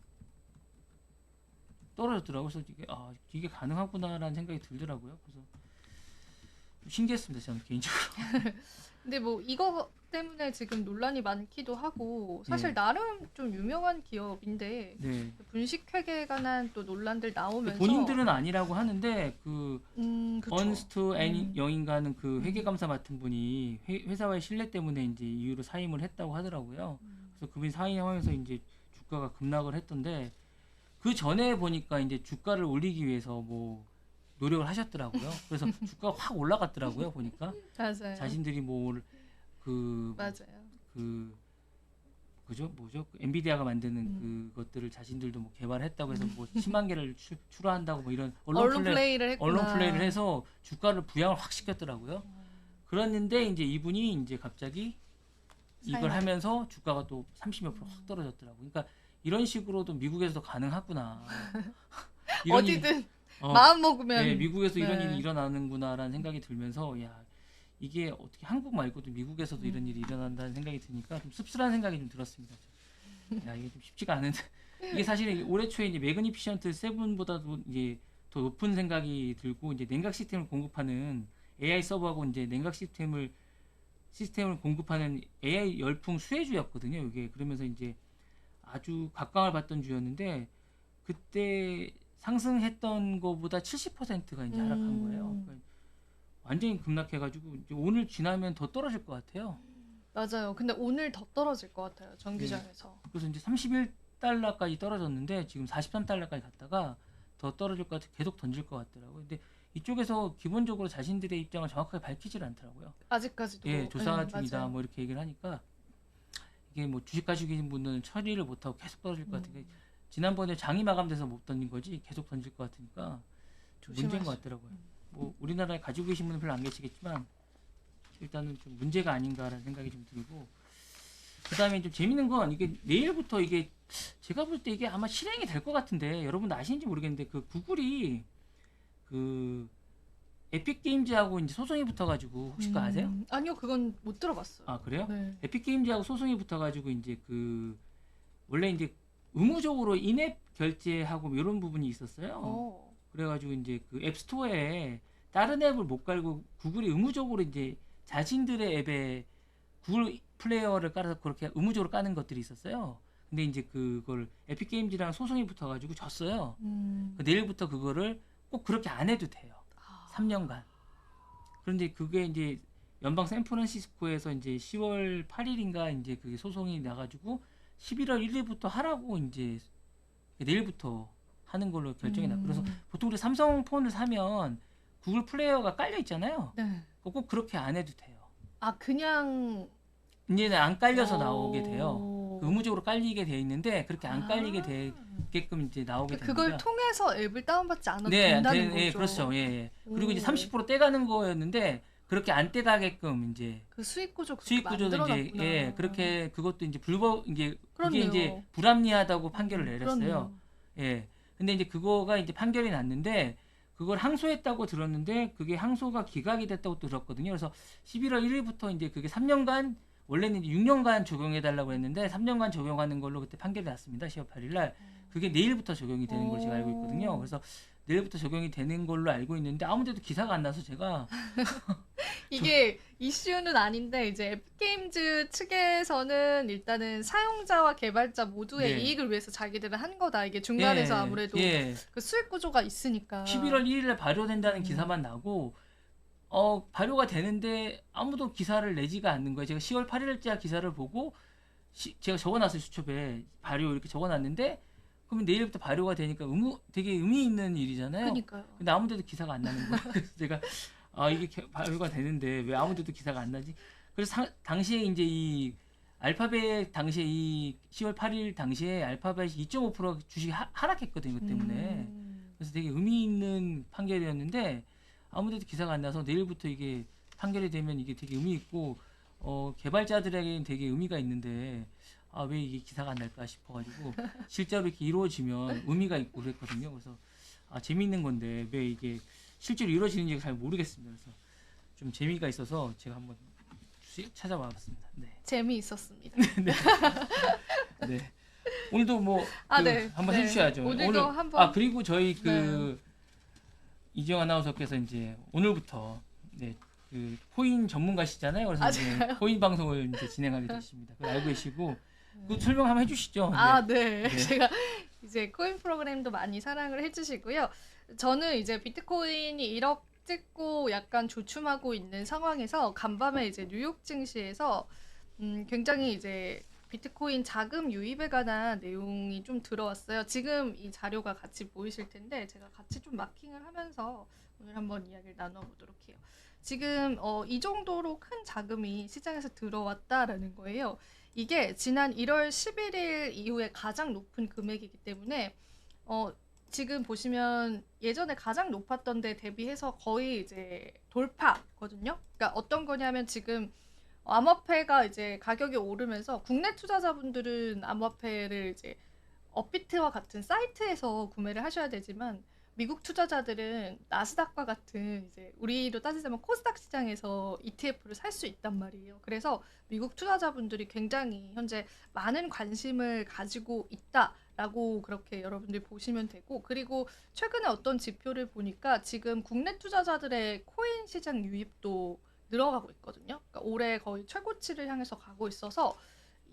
떨어졌더라고요. 그래서 이게 가능하구나라는 생각이 들더라고요. 그래서 좀 신기했습니다. 저는 개인적으로. 근데 뭐 이거 때문에 지금 논란이 많기도 하고 사실 예. 나름 좀 유명한 기업인데 네. 분식회계에 관한 또 논란들 나오면서 본인들은 아니라고 하는데 그 그쵸. 언스트 영인가는 그 회계감사 맡은 분이 회사와의 신뢰 때문에 이제 이유로 사임을 했다고 하더라고요. 그래서 그분이 사임하면서 이제 주가가 급락을 했던데 그 전에 보니까 이제 주가를 올리기 위해서 뭐 노력을 하셨더라고요. 그래서 주가가 확 올라갔더라고요. 보니까 맞아요. 자신들이 맞아요. 그죠? 뭐죠? 그 엔비디아가 만드는 그것들을 자신들도 뭐 개발했다고 해서 뭐 10만 개를 출하한다고 뭐 이런 언론 플레이를 했구나. 언론 플레이를 해서 주가를 부양을 확 시켰더라고요. 그랬는데 이제 이분이 이제 갑자기 이걸 사임을. 하면서 주가가 또 30몇 프로 확 떨어졌더라고요. 그러니까 이런 식으로도 미국에서도 가능하구나. 이런 일이- 어디든 마음 먹으면 네, 미국에서 이런 네. 일이 일어나는구나라는 생각이 들면서 야 이게 어떻게 한국 말고도 미국에서도 이런 일이 일어난다는 생각이 드니까 좀 씁쓸한 생각이 좀 들었습니다. 야 이게 좀 쉽지가 않은데 이게 사실 올해 초에 이제 매그니피션트 7보다도 이제 더 높은 생각이 들고 이제 냉각 시스템을 공급하는 AI 서버하고 이제 냉각 시스템을 공급하는 AI 열풍 수혜주였거든요. 이게 그러면서 이제 아주 각광을 받던 주였는데 그때 상승했던 거보다 70%가 이제 하락한 거예요. 그러니까 완전히 급락해가지고 이제 오늘 지나면 더 떨어질 것 같아요. 맞아요. 근데 오늘 더 떨어질 것 같아요. 전기장에서. 그래서 이제 31달러까지 떨어졌는데 지금 43달러까지 갔다가 더 떨어질 것 같아 계속 던질 것 같더라고요. 근데 이쪽에서 기본적으로 자신들의 입장을 정확하게 밝히질 않더라고요. 아직까지도. 예, 조사 중이다 맞아요. 뭐 이렇게 얘기를 하니까 이게 뭐 주식 가지고 계신 분들은 처리를 못하고 계속 떨어질 것 같으니까 지난번에 장이 마감돼서 못 던진 거지 계속 던질 것 같으니까 좀 문제인 것 같더라고요. 뭐 우리나라에 가지고 계신 분은 별로 안 계시겠지만 일단은 좀 문제가 아닌가라는 생각이 좀 들고 그다음에 좀 재밌는 건 이게 내일부터 이게 제가 볼 때 이게 아마 실행이 될 것 같은데 여러분 아시는지 모르겠는데 그 구글이 그 에픽 게임즈하고 이제 소송이 붙어가지고 혹시 그거 아세요? 아니요, 그건 못 들어봤어요. 아 그래요? 네. 에픽 게임즈하고 소송이 붙어가지고 이제 그 원래 이제 의무적으로 인앱 결제하고 뭐 이런 부분이 있었어요. 어. 그래가지고 이제 그 앱스토어에 다른 앱을 못 깔고 구글이 의무적으로 이제 자신들의 앱에 구글 플레이어를 깔아서 그렇게 의무적으로 까는 것들이 있었어요. 근데 이제 그걸 에픽 게임즈랑 소송이 붙어가지고 졌어요. 내일부터 그거를 꼭 그렇게 안 해도 돼요. 3년간. 그런데 그게 이제 연방 샌프란시스코에서 이제 10월 8일인가 이제 그게 소송이 나가지고 11월 1일부터 하라고 이제 내일부터 하는 걸로 결정이 났고 그래서 보통 우리 삼성 폰을 사면 구글 플레이어가 깔려 있잖아요. 네. 꼭 그렇게 안 해도 돼요. 아, 그냥 이제는 안 깔려서 나오게 돼요. 의무적으로 깔리게 돼 있는데 그렇게 안 깔리게 되게끔 이제 나오게 됩니다. 그걸 통해서 앱을 다운받지 않아도 네, 된다는 거죠. 예, 그렇죠. 예, 예. 그리고 이제 오. 30% 떼가는 거였는데 그렇게 안 떼가게끔 이제 그 수익 구조 그렇게 수익 구조도 이제 만들어놨구나. 예, 그렇게 그것도 이제 불법 이제 그게 그렇네요. 이제 불합리하다고 판결을 내렸어요. 그렇네요. 예. 근데 이제 그거가 이제 판결이 났는데 그걸 항소했다고 들었는데 그게 항소가 기각이 됐다고 들었거든요. 그래서 11월 1일부터 이제 그게 3년간 원래는 이제 6년간 적용해 달라고 했는데 3년간 적용하는 걸로 그때 판결이 났습니다. 10월 8일 날. 그게 내일부터 적용이 되는 걸로 제가 알고 있거든요. 그래서 내일부터 적용이 되는 걸로 알고 있는데 아무데도 기사가 안 나서 제가 이게 이슈는 아닌데 이제 에픽게임즈 측에서는 일단은 사용자와 개발자 모두의 네. 이익을 위해서 자기들은 한 거다. 이게 중간에서 예, 아무래도 예. 그 수익 구조가 있으니까. 11월 1일에 발효된다는 기사만 나고 발효가 되는데 아무도 기사를 내지가 않는 거예요. 제가 10월 8일자 기사를 보고 제가 적어놨어요. 수첩에 발효 이렇게 적어놨는데 그러면 내일부터 발효가 되니까 되게 의미 있는 일이잖아요. 그러니까요. 근데 아무데도 기사가 안 나는 거예요. 그래서 제가 이게 발효가 되는데 왜 아무데도 기사가 안 나지? 그래서 당시에 이제 이 알파벳 당시에 이 10월 8일 당시에 알파벳이 2.5% 주식이 하락했거든요. 그 때문에. 그래서 되게 의미 있는 판결이었는데 아무데도 기사가 안 나서 내일부터 이게 판결이 되면 이게 되게 의미 있고 개발자들에게는 되게 의미가 있는데 왜 이게 기사가 안 날까 싶어가지고 실제로 이렇게 이루어지면 의미가 있고 그랬거든요. 그래서 재미있는 건데 왜 이게 실제로 이루어지는지 잘 모르겠습니다. 그래서 좀 재미가 있어서 제가 한번 찾아와봤습니다. 네. 재미있었습니다. 네. 오늘도 뭐 네. 한번 네. 해주셔야죠. 오늘도 오늘 한번 그리고 저희 이지영 아나운서께서 이제 오늘부터 그 코인 전문가시잖아요. 그래서 이제 코인 방송을 이제 진행하게 되십니다. 그걸 알고 계시고 그 설명 한번 해주시죠. 네. 네. 제가 이제 코인 프로그램도 많이 사랑을 해주시고요. 저는 이제 비트코인이 1억 찍고 약간 조춤하고 있는 상황에서 간밤에 이제 뉴욕 증시에서 굉장히 이제 비트코인 자금 유입에 관한 내용이 좀 들어왔어요. 지금 이 자료가 같이 보이실 텐데 제가 같이 좀 마킹을 하면서 오늘 한번 이야기를 나눠보도록 해요. 지금 이 정도로 큰 자금이 시장에서 들어왔다라는 거예요. 이게 지난 1월 11일 이후에 가장 높은 금액이기 때문에 지금 보시면 예전에 가장 높았던 데 대비해서 거의 이제 돌파거든요. 그러니까 어떤 거냐면 지금 암호화폐가 이제 가격이 오르면서 국내 투자자분들은 암호화폐를 이제 업비트와 같은 사이트에서 구매를 하셔야 되지만 미국 투자자들은 나스닥과 같은 이제 우리로 따지자면 코스닥 시장에서 ETF를 살 수 있단 말이에요. 그래서 미국 투자자분들이 굉장히 현재 많은 관심을 가지고 있다라고 그렇게 여러분들이 보시면 되고 그리고 최근에 어떤 지표를 보니까 지금 국내 투자자들의 코인 시장 유입도 늘어가고 있거든요. 그러니까 올해 거의 최고치를 향해서 가고 있어서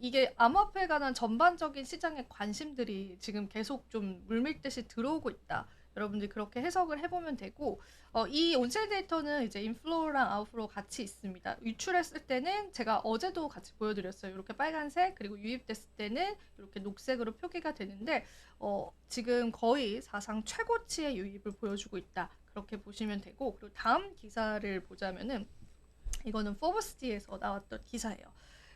이게 암호화폐에 관한 전반적인 시장의 관심들이 지금 계속 좀 물밀듯이 들어오고 있다. 여러분들이 그렇게 해석을 해보면 되고 이 온체인 데이터는 이제 인플로우랑 아웃플로우 같이 있습니다. 유출했을 때는 제가 어제도 같이 보여드렸어요. 이렇게 빨간색 그리고 유입됐을 때는 이렇게 녹색으로 표기가 되는데 지금 거의 사상 최고치의 유입을 보여주고 있다. 그렇게 보시면 되고 그리고 다음 기사를 보자면은 이거는 포브스지에서 나왔던 기사예요.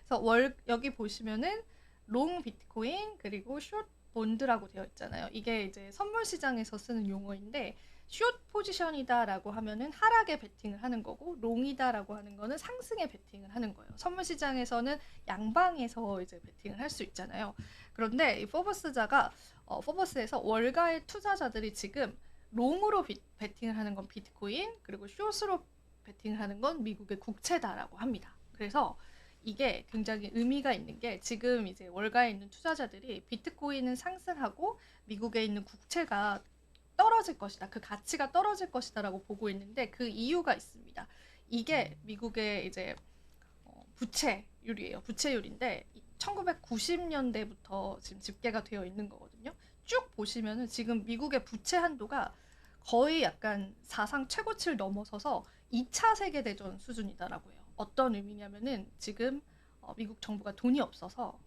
그래서 여기 보시면은 롱 비트코인 그리고 숏 본드라고 되어 있잖아요. 이게 이제 선물 시장에서 쓰는 용어인데 숏 포지션이다라고 하면은 하락에 베팅을 하는 거고 롱이다라고 하는 거는 상승에 베팅을 하는 거예요. 선물 시장에서는 양방에서 이제 베팅을 할 수 있잖아요. 그런데 이 포버스에서 월가의 투자자들이 지금 롱으로 베팅을 하는 건 비트코인, 그리고 숏으로 베팅을 하는 건 미국의 국채다라고 합니다. 그래서 이게 굉장히 의미가 있는 게 지금 이제 월가에 있는 투자자들이 비트코인은 상승하고 미국에 있는 국채가 떨어질 것이다. 그 가치가 떨어질 것이다라고 보고 있는데 그 이유가 있습니다. 이게 미국의 이제 부채율이에요. 부채율인데 1990년대부터 지금 집계가 되어 있는 거거든요. 쭉 보시면은 지금 미국의 부채 한도가 거의 약간 사상 최고치를 넘어서서 2차 세계대전 수준이다라고 해요. 어떤 의미냐면은 지금 미국 정부가 돈이 없어서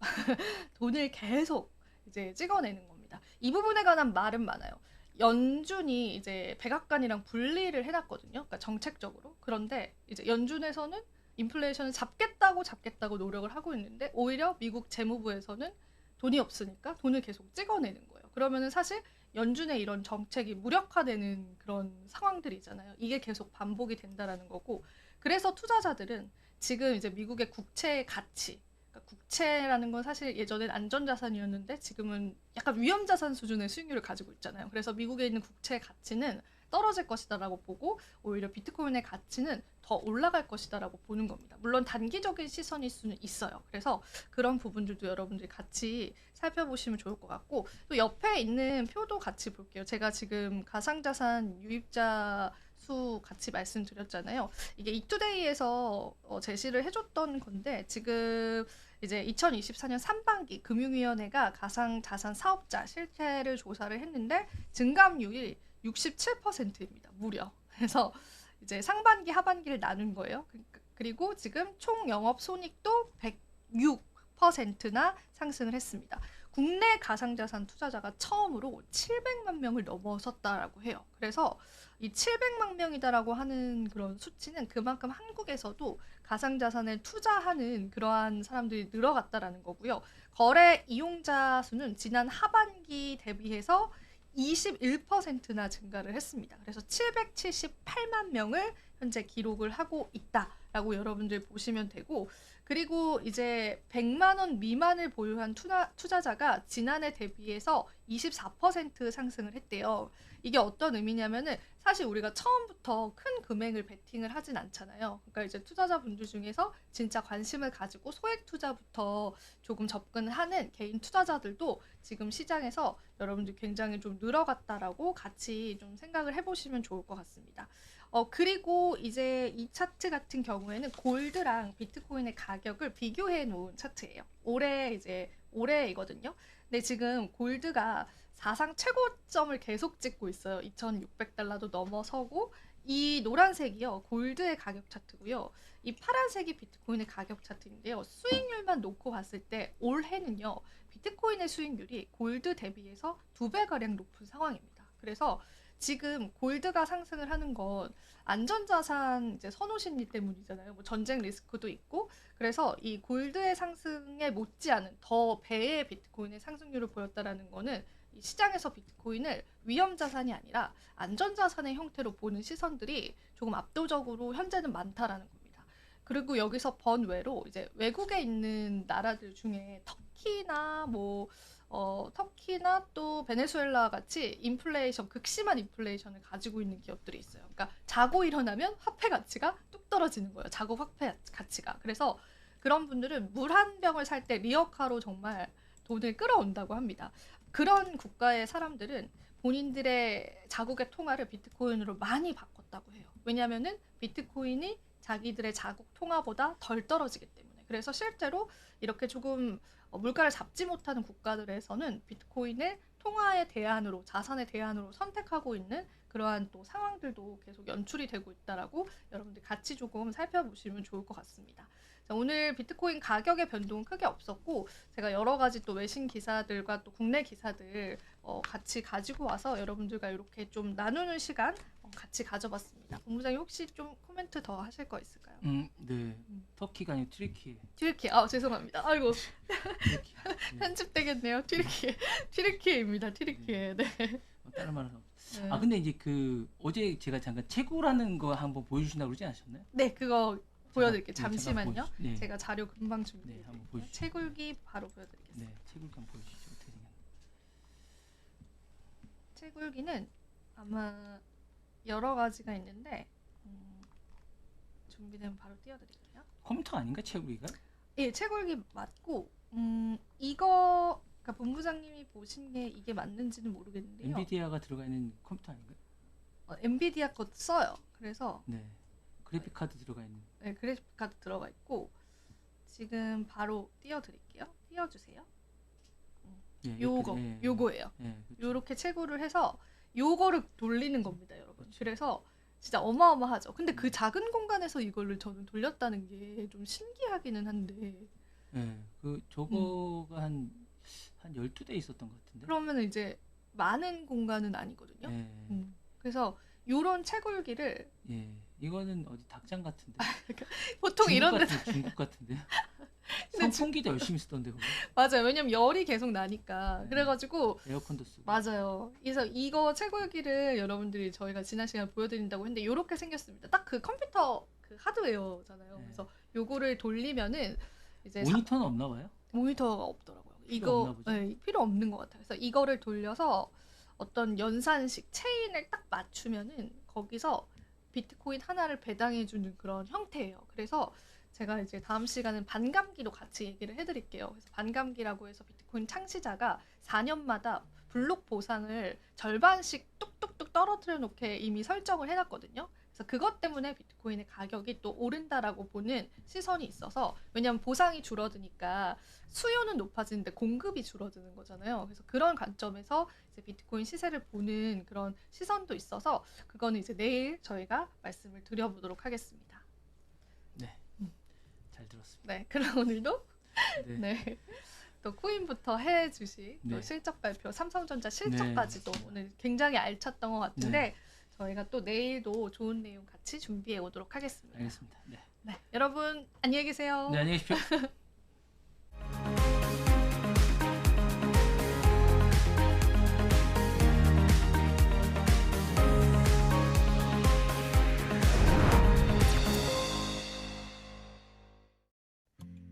돈을 계속 이제 찍어내는 겁니다. 이 부분에 관한 말은 많아요. 연준이 이제 백악관이랑 분리를 해놨거든요. 그러니까 정책적으로. 그런데 이제 연준에서는 인플레이션을 잡겠다고 노력을 하고 있는데 오히려 미국 재무부에서는 돈이 없으니까 돈을 계속 찍어내는 거예요. 그러면은 사실 연준의 이런 정책이 무력화되는 그런 상황들이잖아요. 이게 계속 반복이 된다라는 거고. 그래서 투자자들은 지금 이제 미국의 국채의 가치, 그러니까 국채라는 건 사실 예전엔 안전자산이었는데 지금은 약간 위험자산 수준의 수익률을 가지고 있잖아요. 그래서 미국에 있는 국채의 가치는 떨어질 것이다라고 보고 오히려 비트코인의 가치는 더 올라갈 것이다라고 보는 겁니다. 물론 단기적인 시선일 수는 있어요. 그래서 그런 부분들도 여러분들이 같이 살펴보시면 좋을 것 같고 또 옆에 있는 표도 같이 볼게요. 제가 지금 가상자산 유입자 수 같이 말씀드렸잖아요. 이게 이투데이에서 제시를 해줬던 건데 지금 이제 2024년 3반기 금융위원회가 가상자산 사업자 실태를 조사를 했는데 증감률이 67%입니다. 무려. 그래서 이제 상반기 하반기를 나눈 거예요. 그리고 지금 총 영업 손익도 106%나 상승을 했습니다. 국내 가상자산 투자자가 처음으로 700만 명을 넘어섰다라고 해요. 그래서 이 700만 명이다라고 하는 그런 수치는 그만큼 한국에서도 가상자산에 투자하는 그러한 사람들이 늘어갔다라는 거고요. 거래 이용자 수는 지난 하반기 대비해서 21%나 증가를 했습니다. 그래서 778만 명을 현재 기록을 하고 있다라고 여러분들 보시면 되고 그리고 이제 100만 원 미만을 보유한 투자자가 지난해 대비해서 24% 상승을 했대요. 이게 어떤 의미냐면은 사실 우리가 처음부터 큰 금액을 베팅을 하진 않잖아요. 그러니까 이제 투자자분들 중에서 진짜 관심을 가지고 소액 투자부터 조금 접근하는 개인 투자자들도 지금 시장에서 여러분들 굉장히 좀 늘어갔다라고 같이 좀 생각을 해보시면 좋을 것 같습니다. 그리고 이제 이 차트 같은 경우에는 골드랑 비트코인의 가격을 비교해 놓은 차트예요. 올해이거든요. 근데 지금 골드가 사상 최고점을 계속 찍고 있어요. 2,600달러도 넘어서고 이 노란색이요. 골드의 가격 차트고요. 이 파란색이 비트코인의 가격 차트인데요. 수익률만 놓고 봤을 때 올해는요. 비트코인의 수익률이 골드 대비해서 2배가량 높은 상황입니다. 그래서 지금 골드가 상승을 하는 건 안전자산 이제 선호 심리 때문이잖아요. 뭐 전쟁 리스크도 있고 그래서 이 골드의 상승에 못지않은 더 배의 비트코인의 상승률을 보였다라는 거는 이 시장에서 비트코인을 위험자산이 아니라 안전자산의 형태로 보는 시선들이 조금 압도적으로 현재는 많다라는 겁니다. 그리고 여기서 번외로 이제 외국에 있는 나라들 중에 터키나 또 베네수엘라 같이 극심한 인플레이션을 가지고 있는 기업들이 있어요. 그러니까 자고 일어나면 화폐 가치가 뚝 떨어지는 거예요. 자국 화폐 가치가. 그래서 그런 분들은 물 한 병을 살 때 리어카로 정말 돈을 끌어온다고 합니다. 그런 국가의 사람들은 본인들의 자국의 통화를 비트코인으로 많이 바꿨다고 해요. 왜냐하면은 비트코인이 자기들의 자국 통화보다 덜 떨어지기 때문에. 그래서 실제로 이렇게 조금 물가를 잡지 못하는 국가들에서는 비트코인을 통화의 대안으로, 자산의 대안으로 선택하고 있는 그러한 또 상황들도 계속 연출이 되고 있다라고 여러분들 같이 조금 살펴보시면 좋을 것 같습니다. 자, 오늘 비트코인 가격의 변동은 크게 없었고 제가 여러 가지 또 외신 기사들과 또 국내 기사들 같이 가지고 와서 여러분들과 이렇게 좀 나누는 시간 같이 가져봤습니다. 본부장님 혹시 좀 코멘트 더 하실 거 있을까요? 네. 터키가 아니고 튀르키예. 튀르키예. 죄송합니다. 아이고 튀르키예. 네. 편집되겠네요. 튀르키예입니다. 튀르키예. 네. 다른 말은 없. 네. 근데 이제 그 어제 제가 잠깐 체구라는 거 한번 보여주신다고 그러지 않으셨나요? 네, 그거 보여드릴게요. 잠깐 잠시만요. 네. 제가 자료 금방 네, 준비해드릴게요. 한번 보여주시죠. 채굴기 바로 보여드리겠습니다. 네, 체구 한번 보여주시죠. 어떻게 생겼나? 채굴기는 아마 여러 가지가 있는데 준비되면 바로 띄워드릴게요. 컴퓨터 아닌가 체구기가? 예, 채굴기 맞고 이거 그러니까 본부장님이 보신 게 이게 맞는지는 모르겠는데요. 엔비디아가 들어가 있는 컴퓨터 아닌가? 엔비디아 거 써요. 그래서 네. 그래픽 카드 들어가 있는. 네, 그래픽 카드 들어가 있고 지금 바로 띄워드릴게요. 띄워주세요. 예, 요거, 예, 요거예요. 예, 그렇죠. 요렇게 채굴을 해서 요거를 돌리는 겁니다, 여러분. 그래서 진짜 어마어마하죠. 근데 그 작은 공간에서 이거를 저는 돌렸다는 게 좀 신기하기는 한데 예, 그 저거가 한 12대 있었던 것 같은데. 그러면 이제 많은 공간은 아니거든요. 예. 그래서 요런 채굴기를 예. 이거는 어디 닭장 같은데. 보통 이런 데 중국 같은데. 근데 선풍기도 열심히 쓰던데 그거. 맞아요. 왜냐면 열이 계속 나니까. 네. 그래가지고 에어컨도 쓰고. 맞아요. 그래서 이거 채굴기를 여러분들이 저희가 지난 시간에 보여드린다고 했는데 이렇게 생겼습니다. 딱 그 컴퓨터 그 하드웨어잖아요. 네. 그래서 요거를 돌리면은 이제 모니터는 없나 봐요? 모니터가 없더라고요. 필요 없나 보죠? 네, 필요 없는 것 같아요. 그래서 이거를 돌려서 어떤 연산식 체인을 딱 맞추면은 거기서 비트코인 하나를 배당해주는 그런 형태예요. 그래서 제가 이제 다음 시간은 반감기도 같이 얘기를 해드릴게요. 그래서 반감기라고 해서 비트코인 창시자가 4년마다 블록 보상을 절반씩 뚝뚝뚝 떨어뜨려 놓게 이미 설정을 해놨거든요. 그래서 그것 때문에 비트코인의 가격이 또 오른다라고 보는 시선이 있어서 왜냐하면 보상이 줄어드니까 수요는 높아지는데 공급이 줄어드는 거잖아요. 그래서 그런 관점에서 이제 비트코인 시세를 보는 그런 시선도 있어서 그거는 이제 내일 저희가 말씀을 드려보도록 하겠습니다. 네. 잘 들었습니다. 네, 그럼 오늘도 네. 네. 또 코인부터 해 주식, 또 네. 실적 발표, 삼성전자 실적까지도 오늘 굉장히 알찼던 것 같은데 네. 저희가 또 내일도 좋은 내용 같이 준비해 오도록 하겠습니다. 알겠습니다. 네. 네, 여러분 안녕히 계세요. 네, 안녕히 계십시오.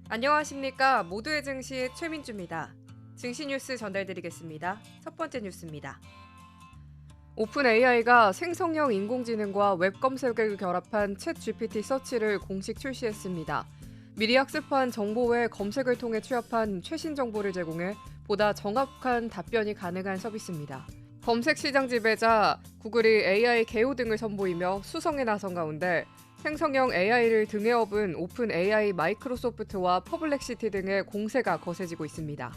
안녕하십니까. 모두의 증시 최민주입니다. 증시 뉴스 전달드리겠습니다. 첫 번째 뉴스입니다. 오픈 AI가 생성형 인공지능과 웹 검색을 결합한 챗 GPT 서치를 공식 출시했습니다. 미리 학습한 정보 외 검색을 통해 취합한 최신 정보를 제공해 보다 정확한 답변이 가능한 서비스입니다. 검색 시장 지배자 구글이 AI 개요 등을 선보이며 수성에 나선 가운데 생성형 AI를 등에 업은 오픈 AI 마이크로소프트와 퍼블렉시티 등의 공세가 거세지고 있습니다.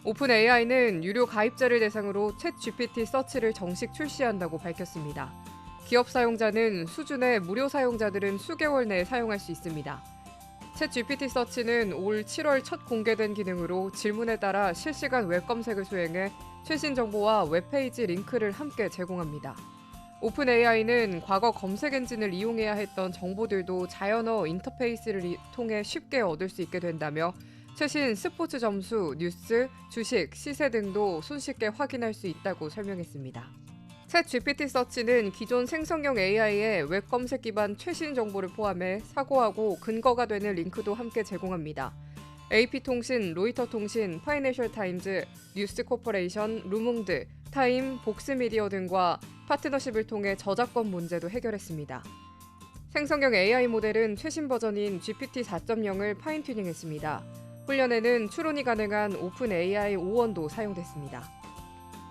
오픈 AI는 유료 가입자를 대상으로 챗 GPT 서치를 정식 출시한다고 밝혔습니다. 기업 사용자는 수준의 무료 사용자들은 수개월 내에 사용할 수 있습니다. 챗 GPT 서치는 올 7월 첫 공개된 기능으로 질문에 따라 실시간 웹 검색을 수행해 최신 정보와 웹페이지 링크를 함께 제공합니다. 오픈 AI는 과거 검색 엔진을 이용해야 했던 정보들도 자연어 인터페이스를 통해 쉽게 얻을 수 있게 된다며 최신 스포츠 점수, 뉴스, 주식, 시세 등도 손쉽게 확인할 수 있다고 설명했습니다. 챗 GPT 서치는 기존 생성형 AI의 웹 검색 기반 최신 정보를 포함해 사고하고 근거가 되는 링크도 함께 제공합니다. AP통신, 로이터통신, 파이낸셜 타임즈, 뉴스코퍼레이션, 루몽드, 타임, 복스미디어 등과 파트너십을 통해 저작권 문제도 해결했습니다. 생성형 AI 모델은 최신 버전인 GPT 4.0을 파인튜닝했습니다. 훈련에는 추론이 가능한 오픈 AI 5원도 사용됐습니다.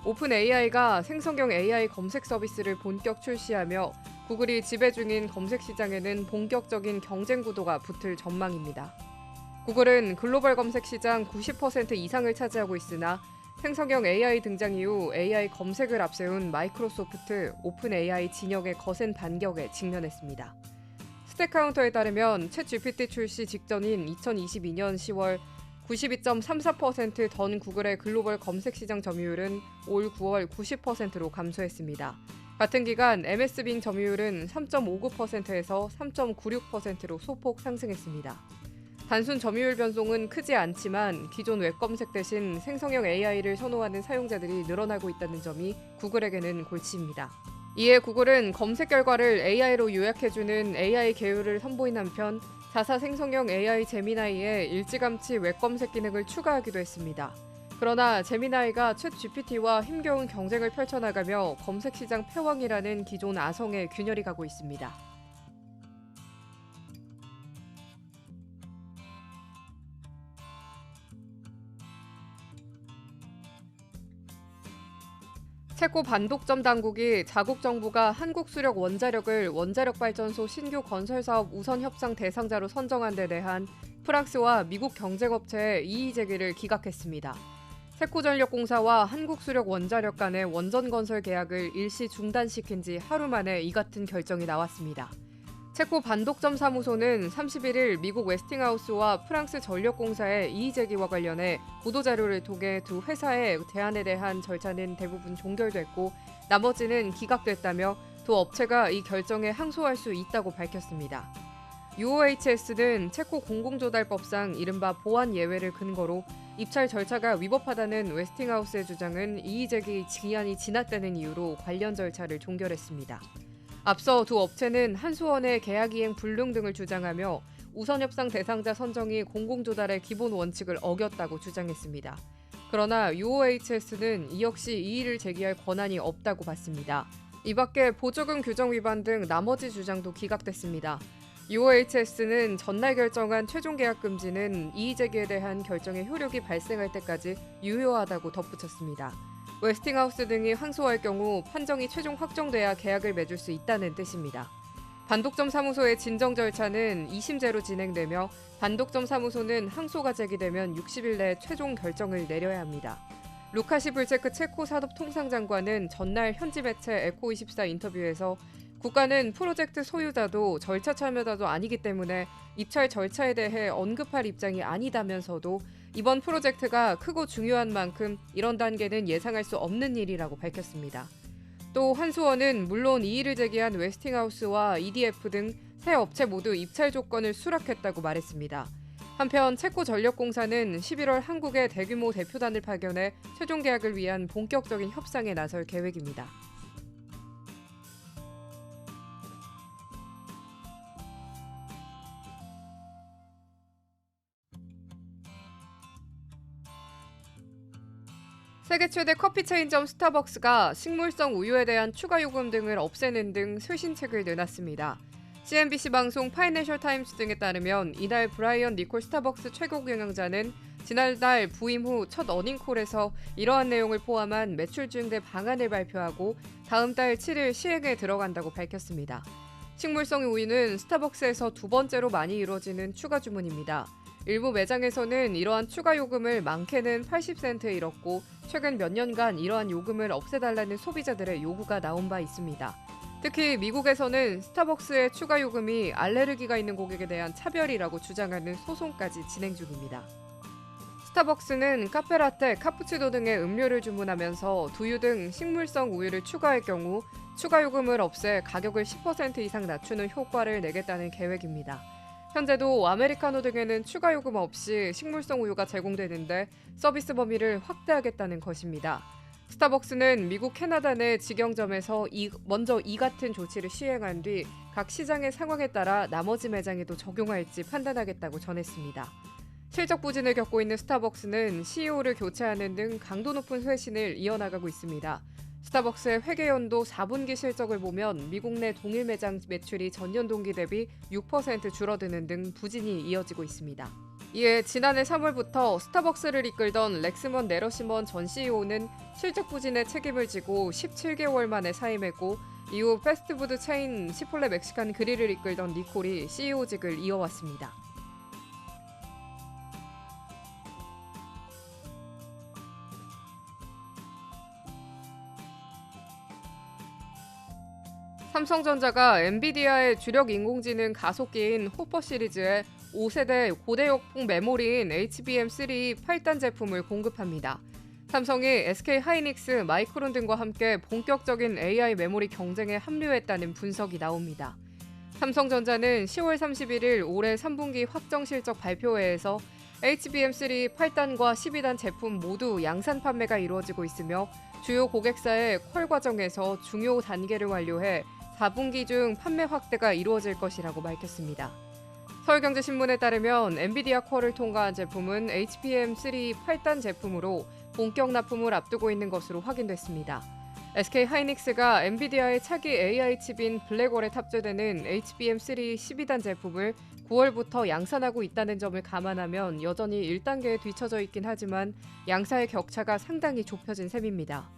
오픈 AI가 생성형 AI 검색 서비스를 본격 출시하며 구글이 지배 중인 검색 시장에는 본격적인 경쟁 구도가 붙을 전망입니다. 구글은 글로벌 검색 시장 90% 이상을 차지하고 있으나 생성형 AI 등장 이후 AI 검색을 앞세운 마이크로소프트, 오픈 AI 진영의 거센 반격에 직면했습니다. 스택카운터에 따르면 챗 GPT 출시 직전인 2022년 10월 92.34% 던 구글의 글로벌 검색 시장 점유율은 올 9월 90%로 감소했습니다. 같은 기간 MS 빙 점유율은 3.59%에서 3.96%로 소폭 상승했습니다. 단순 점유율 변동은 크지 않지만 기존 웹 검색 대신 생성형 AI를 선호하는 사용자들이 늘어나고 있다는 점이 구글에게는 골치입니다. 이에 구글은 검색 결과를 AI로 요약해주는 AI 계율을 선보인 한편 자사 생성형 AI 제미나이에 일찌감치 웹 검색 기능을 추가하기도 했습니다. 그러나 제미나이가 챗 GPT와 힘겨운 경쟁을 펼쳐나가며 검색 시장 패왕이라는 기존 아성에 균열이 가고 있습니다. 체코 반독점 당국이 자국 정부가 한국수력 원자력을 원자력발전소 신규 건설 사업 우선 협상 대상자로 선정한 데 대한 프랑스와 미국 경쟁업체의 이의 제기를 기각했습니다. 체코전력공사와 한국수력 원자력 간의 원전 건설 계약을 일시 중단시킨 지 하루 만에 이 같은 결정이 나왔습니다. 체코 반독점 사무소는 31일 미국 웨스팅하우스와 프랑스 전력공사의 이의 제기와 관련해 보도자료를 통해 두 회사의 제안에 대한 절차는 대부분 종결됐고 나머지는 기각됐다며 두 업체가 이 결정에 항소할 수 있다고 밝혔습니다. UOHS는 체코 공공조달법상 이른바 보안 예외를 근거로 입찰 절차가 위법하다는 웨스팅하우스의 주장은 이의 제기 기한이 지났다는 이유로 관련 절차를 종결했습니다. 앞서 두 업체는 한수원의 계약 이행 불능 등을 주장하며 우선 협상 대상자 선정이 공공조달의 기본 원칙을 어겼다고 주장했습니다. 그러나 UOHS는 이 역시 이의를 제기할 권한이 없다고 봤습니다. 이 밖에 보조금 규정 위반 등 나머지 주장도 기각됐습니다. UOHS는 전날 결정한 최종 계약 금지는 이의 제기에 대한 결정의 효력이 발생할 때까지 유효하다고 덧붙였습니다. 웨스팅하우스 등이 항소할 경우 판정이 최종 확정돼야 계약을 맺을 수 있다는 뜻입니다. 반독점 사무소의 진정 절차는 2심제로 진행되며 반독점 사무소는 항소가 제기되면 60일 내에 최종 결정을 내려야 합니다. 루카시 불체크 체코 산업통상장관은 전날 현지 매체 에코24 인터뷰에서 국가는 프로젝트 소유자도 절차 참여자도 아니기 때문에 입찰 절차에 대해 언급할 입장이 아니다면서도 이번 프로젝트가 크고 중요한 만큼 이런 단계는 예상할 수 없는 일이라고 밝혔습니다. 또 한수원은 물론 이의를 제기한 웨스팅하우스와 EDF 등 세 업체 모두 입찰 조건을 수락했다고 말했습니다. 한편 체코전력공사는 11월 한국에 대규모 대표단을 파견해 최종 계약을 위한 본격적인 협상에 나설 계획입니다. 세계 최대 커피 체인점 스타벅스가 식물성 우유에 대한 추가 요금 등을 없애는 등 쇄신책을 내놨습니다. CNBC 방송 파이낸셜 타임스 등에 따르면 이날 브라이언 니콜 스타벅스 최고 경영자는 지난달 부임 후 첫 어닝콜에서 이러한 내용을 포함한 매출 증대 방안을 발표하고 다음 달 7일 시행에 들어간다고 밝혔습니다. 식물성 우유는 스타벅스에서 두 번째로 많이 이루어지는 추가 주문입니다. 일부 매장에서는 이러한 추가 요금을 많게는 80센트에 이뤘고 최근 몇 년간 이러한 요금을 없애달라는 소비자들의 요구가 나온 바 있습니다. 특히 미국에서는 스타벅스의 추가 요금이 알레르기가 있는 고객에 대한 차별이라고 주장하는 소송까지 진행 중입니다. 스타벅스는 카페라떼, 카푸치노 등의 음료를 주문하면서 두유 등 식물성 우유를 추가할 경우 추가 요금을 없애 가격을 10% 이상 낮추는 효과를 내겠다는 계획입니다. 현재도 아메리카노 등에는 추가 요금 없이 식물성 우유가 제공되는데 서비스 범위를 확대하겠다는 것입니다. 스타벅스는 미국, 캐나다 내 직영점에서 먼저 이 같은 조치를 시행한 뒤 각 시장의 상황에 따라 나머지 매장에도 적용할지 판단하겠다고 전했습니다. 실적 부진을 겪고 있는 스타벅스는 CEO를 교체하는 등 강도 높은 쇄신을 이어나가고 있습니다. 스타벅스의 회계연도 4분기 실적을 보면 미국 내 동일 매장 매출이 전년 동기 대비 6% 줄어드는 등 부진이 이어지고 있습니다. 이에 지난해 3월부터 스타벅스를 이끌던 렉스먼 내러시먼 전 CEO는 실적 부진의 책임을 지고 17개월 만에 사임했고 이후 패스트푸드 체인 치폴레 멕시칸 그릴을 이끌던 니콜이 CEO직을 이어왔습니다. 삼성전자가 엔비디아의 주력 인공지능 가속기인 호퍼 시리즈의 5세대 고대역폭 메모리인 HBM3 8단 제품을 공급합니다. 삼성이 SK 하이닉스, 마이크론 등과 함께 본격적인 AI 메모리 경쟁에 합류했다는 분석이 나옵니다. 삼성전자는 10월 31일 올해 3분기 확정 실적 발표회에서 HBM3 8단과 12단 제품 모두 양산 판매가 이루어지고 있으며 주요 고객사의 퀄 과정에서 중요 단계를 완료해 4분기 중 판매 확대가 이루어질 것이라고 밝혔습니다. 서울경제신문에 따르면 엔비디아 퀄을 통과한 제품은 HBM3 8단 제품으로 본격 납품을 앞두고 있는 것으로 확인됐습니다. SK 하이닉스가 엔비디아의 차기 AI 칩인 블랙홀에 탑재되는 HBM3 12단 제품을 9월부터 양산하고 있다는 점을 감안하면 여전히 1단계에 뒤처져 있긴 하지만 양사의 격차가 상당히 좁혀진 셈입니다.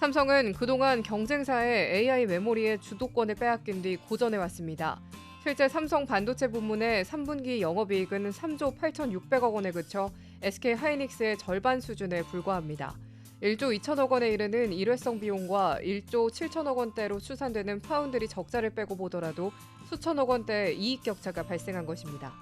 삼성은 그동안 경쟁사의 AI 메모리의 주도권을 빼앗긴 뒤 고전해왔습니다. 실제 삼성 반도체 부문의 3분기 영업이익은 3조 8,600억 원에 그쳐 SK 하이닉스의 절반 수준에 불과합니다. 1조 2천억 원에 이르는 일회성 비용과 1조 7천억 원대로 추산되는 파운드리 적자를 빼고 보더라도 수천억 원대의 이익 격차가 발생한 것입니다.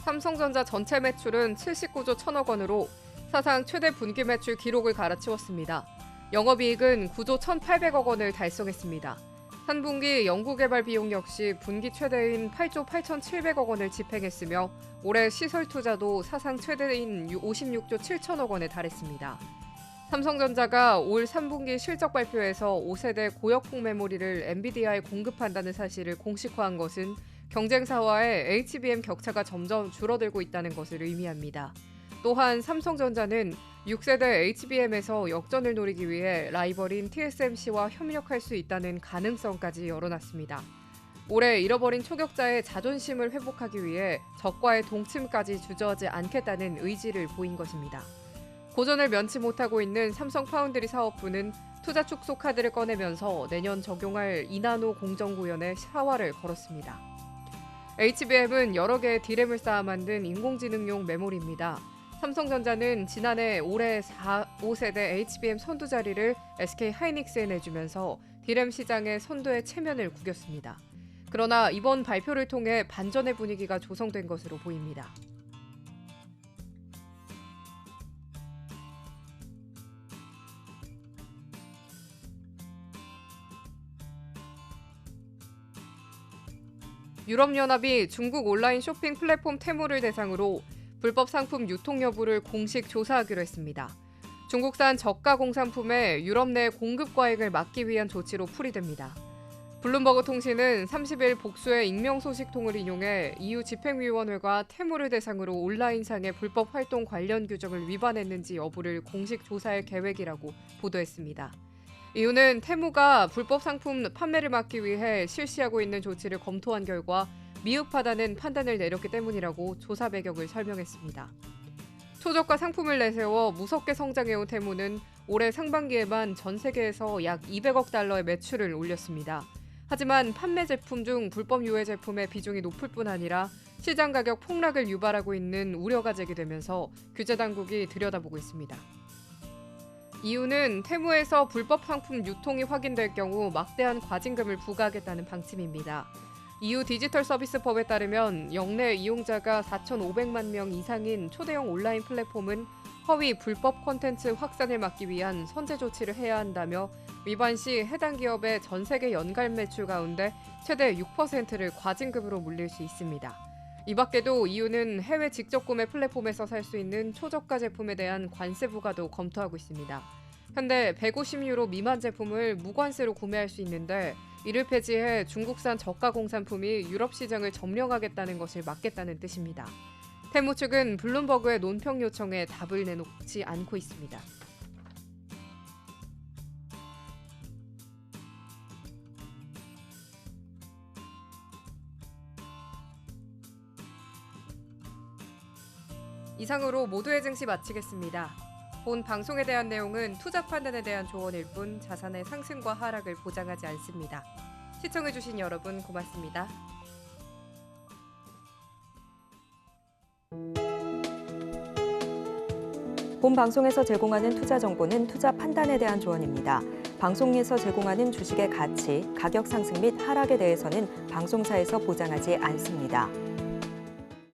삼성전자 전체 매출은 79조 1천억 원으로 사상 최대 분기 매출 기록을 갈아치웠습니다. 영업이익은 9조 1,800억 원을 달성했습니다. 3분기 연구개발 비용 역시 분기 최대인 8조 8,700억 원을 집행했으며 올해 시설 투자도 사상 최대인 56조 7천억 원에 달했습니다. 삼성전자가 올 3분기 실적 발표에서 5세대 고역폭 메모리를 엔비디아에 공급한다는 사실을 공식화한 것은 경쟁사와의 HBM 격차가 점점 줄어들고 있다는 것을 의미합니다. 또한 삼성전자는 6세대 HBM에서 역전을 노리기 위해 라이벌인 TSMC와 협력할 수 있다는 가능성까지 열어놨습니다. 올해 잃어버린 초격자의 자존심을 회복하기 위해 적과의 동침까지 주저하지 않겠다는 의지를 보인 것입니다. 고전을 면치 못하고 있는 삼성 파운드리 사업부는 투자 축소 카드를 꺼내면서 내년 적용할 2나노 공정구현에 샤화를 걸었습니다. HBM은 여러 개의 D램을 쌓아 만든 인공지능용 메모리입니다. 삼성전자는 지난해 올해 5세대 HBM 선두 자리를 SK 하이닉스에 내주면서 D램 시장의 선두에 체면을 구겼습니다. 그러나 이번 발표를 통해 반전의 분위기가 조성된 것으로 보입니다. 유럽연합이 중국 온라인 쇼핑 플랫폼 테무를 대상으로 불법 상품 유통 여부를 공식 조사하기로 했습니다. 중국산 저가 공산품의 유럽 내 공급 과잉을 막기 위한 조치로 풀이됩니다. 블룸버그 통신은 30일 복수의 익명 소식통을 인용해 EU 집행위원회가 테무를 대상으로 온라인상의 불법 활동 관련 규정을 위반했는지 여부를 공식 조사할 계획이라고 보도했습니다. 이유는 테무가 불법 상품 판매를 막기 위해 실시하고 있는 조치를 검토한 결과 미흡하다는 판단을 내렸기 때문이라고 조사 배경을 설명했습니다. 초저가 상품을 내세워 무섭게 성장해온 테무는 올해 상반기에만 전 세계에서 약 200억 달러의 매출을 올렸습니다. 하지만 판매 제품 중 불법 유해 제품의 비중이 높을 뿐 아니라 시장 가격 폭락을 유발하고 있는 우려가 제기되면서 규제 당국이 들여다보고 있습니다. 이유는 테무에서 불법 상품 유통이 확인될 경우 막대한 과징금을 부과하겠다는 방침입니다. EU 디지털 서비스법에 따르면 역내 이용자가 4,500만 명 이상인 초대형 온라인 플랫폼은 허위 불법 콘텐츠 확산을 막기 위한 선제 조치를 해야 한다며 위반 시 해당 기업의 전 세계 연간 매출 가운데 최대 6%를 과징금으로 물릴 수 있습니다. 이 밖에도 EU는 해외 직접 구매 플랫폼에서 살 수 있는 초저가 제품에 대한 관세 부과도 검토하고 있습니다. 현재 150유로 미만 제품을 무관세로 구매할 수 있는데 이를 폐지해 중국산 저가 공산품이 유럽 시장을 점령하겠다는 것을 막겠다는 뜻입니다. 테무 측은 블룸버그의 논평 요청에 답을 내놓지 않고 있습니다. 이상으로 모두의 증시 마치겠습니다. 본 방송에 대한 내용은 투자 판단에 대한 조언일 뿐 자산의 상승과 하락을 보장하지 않습니다. 시청해주신 여러분 고맙습니다. 본 방송에서 제공하는 투자 정보는 투자 판단에 대한 조언입니다. 방송에서 제공하는 주식의 가치, 가격 상승 및 하락에 대해서는 방송사에서 보장하지 않습니다.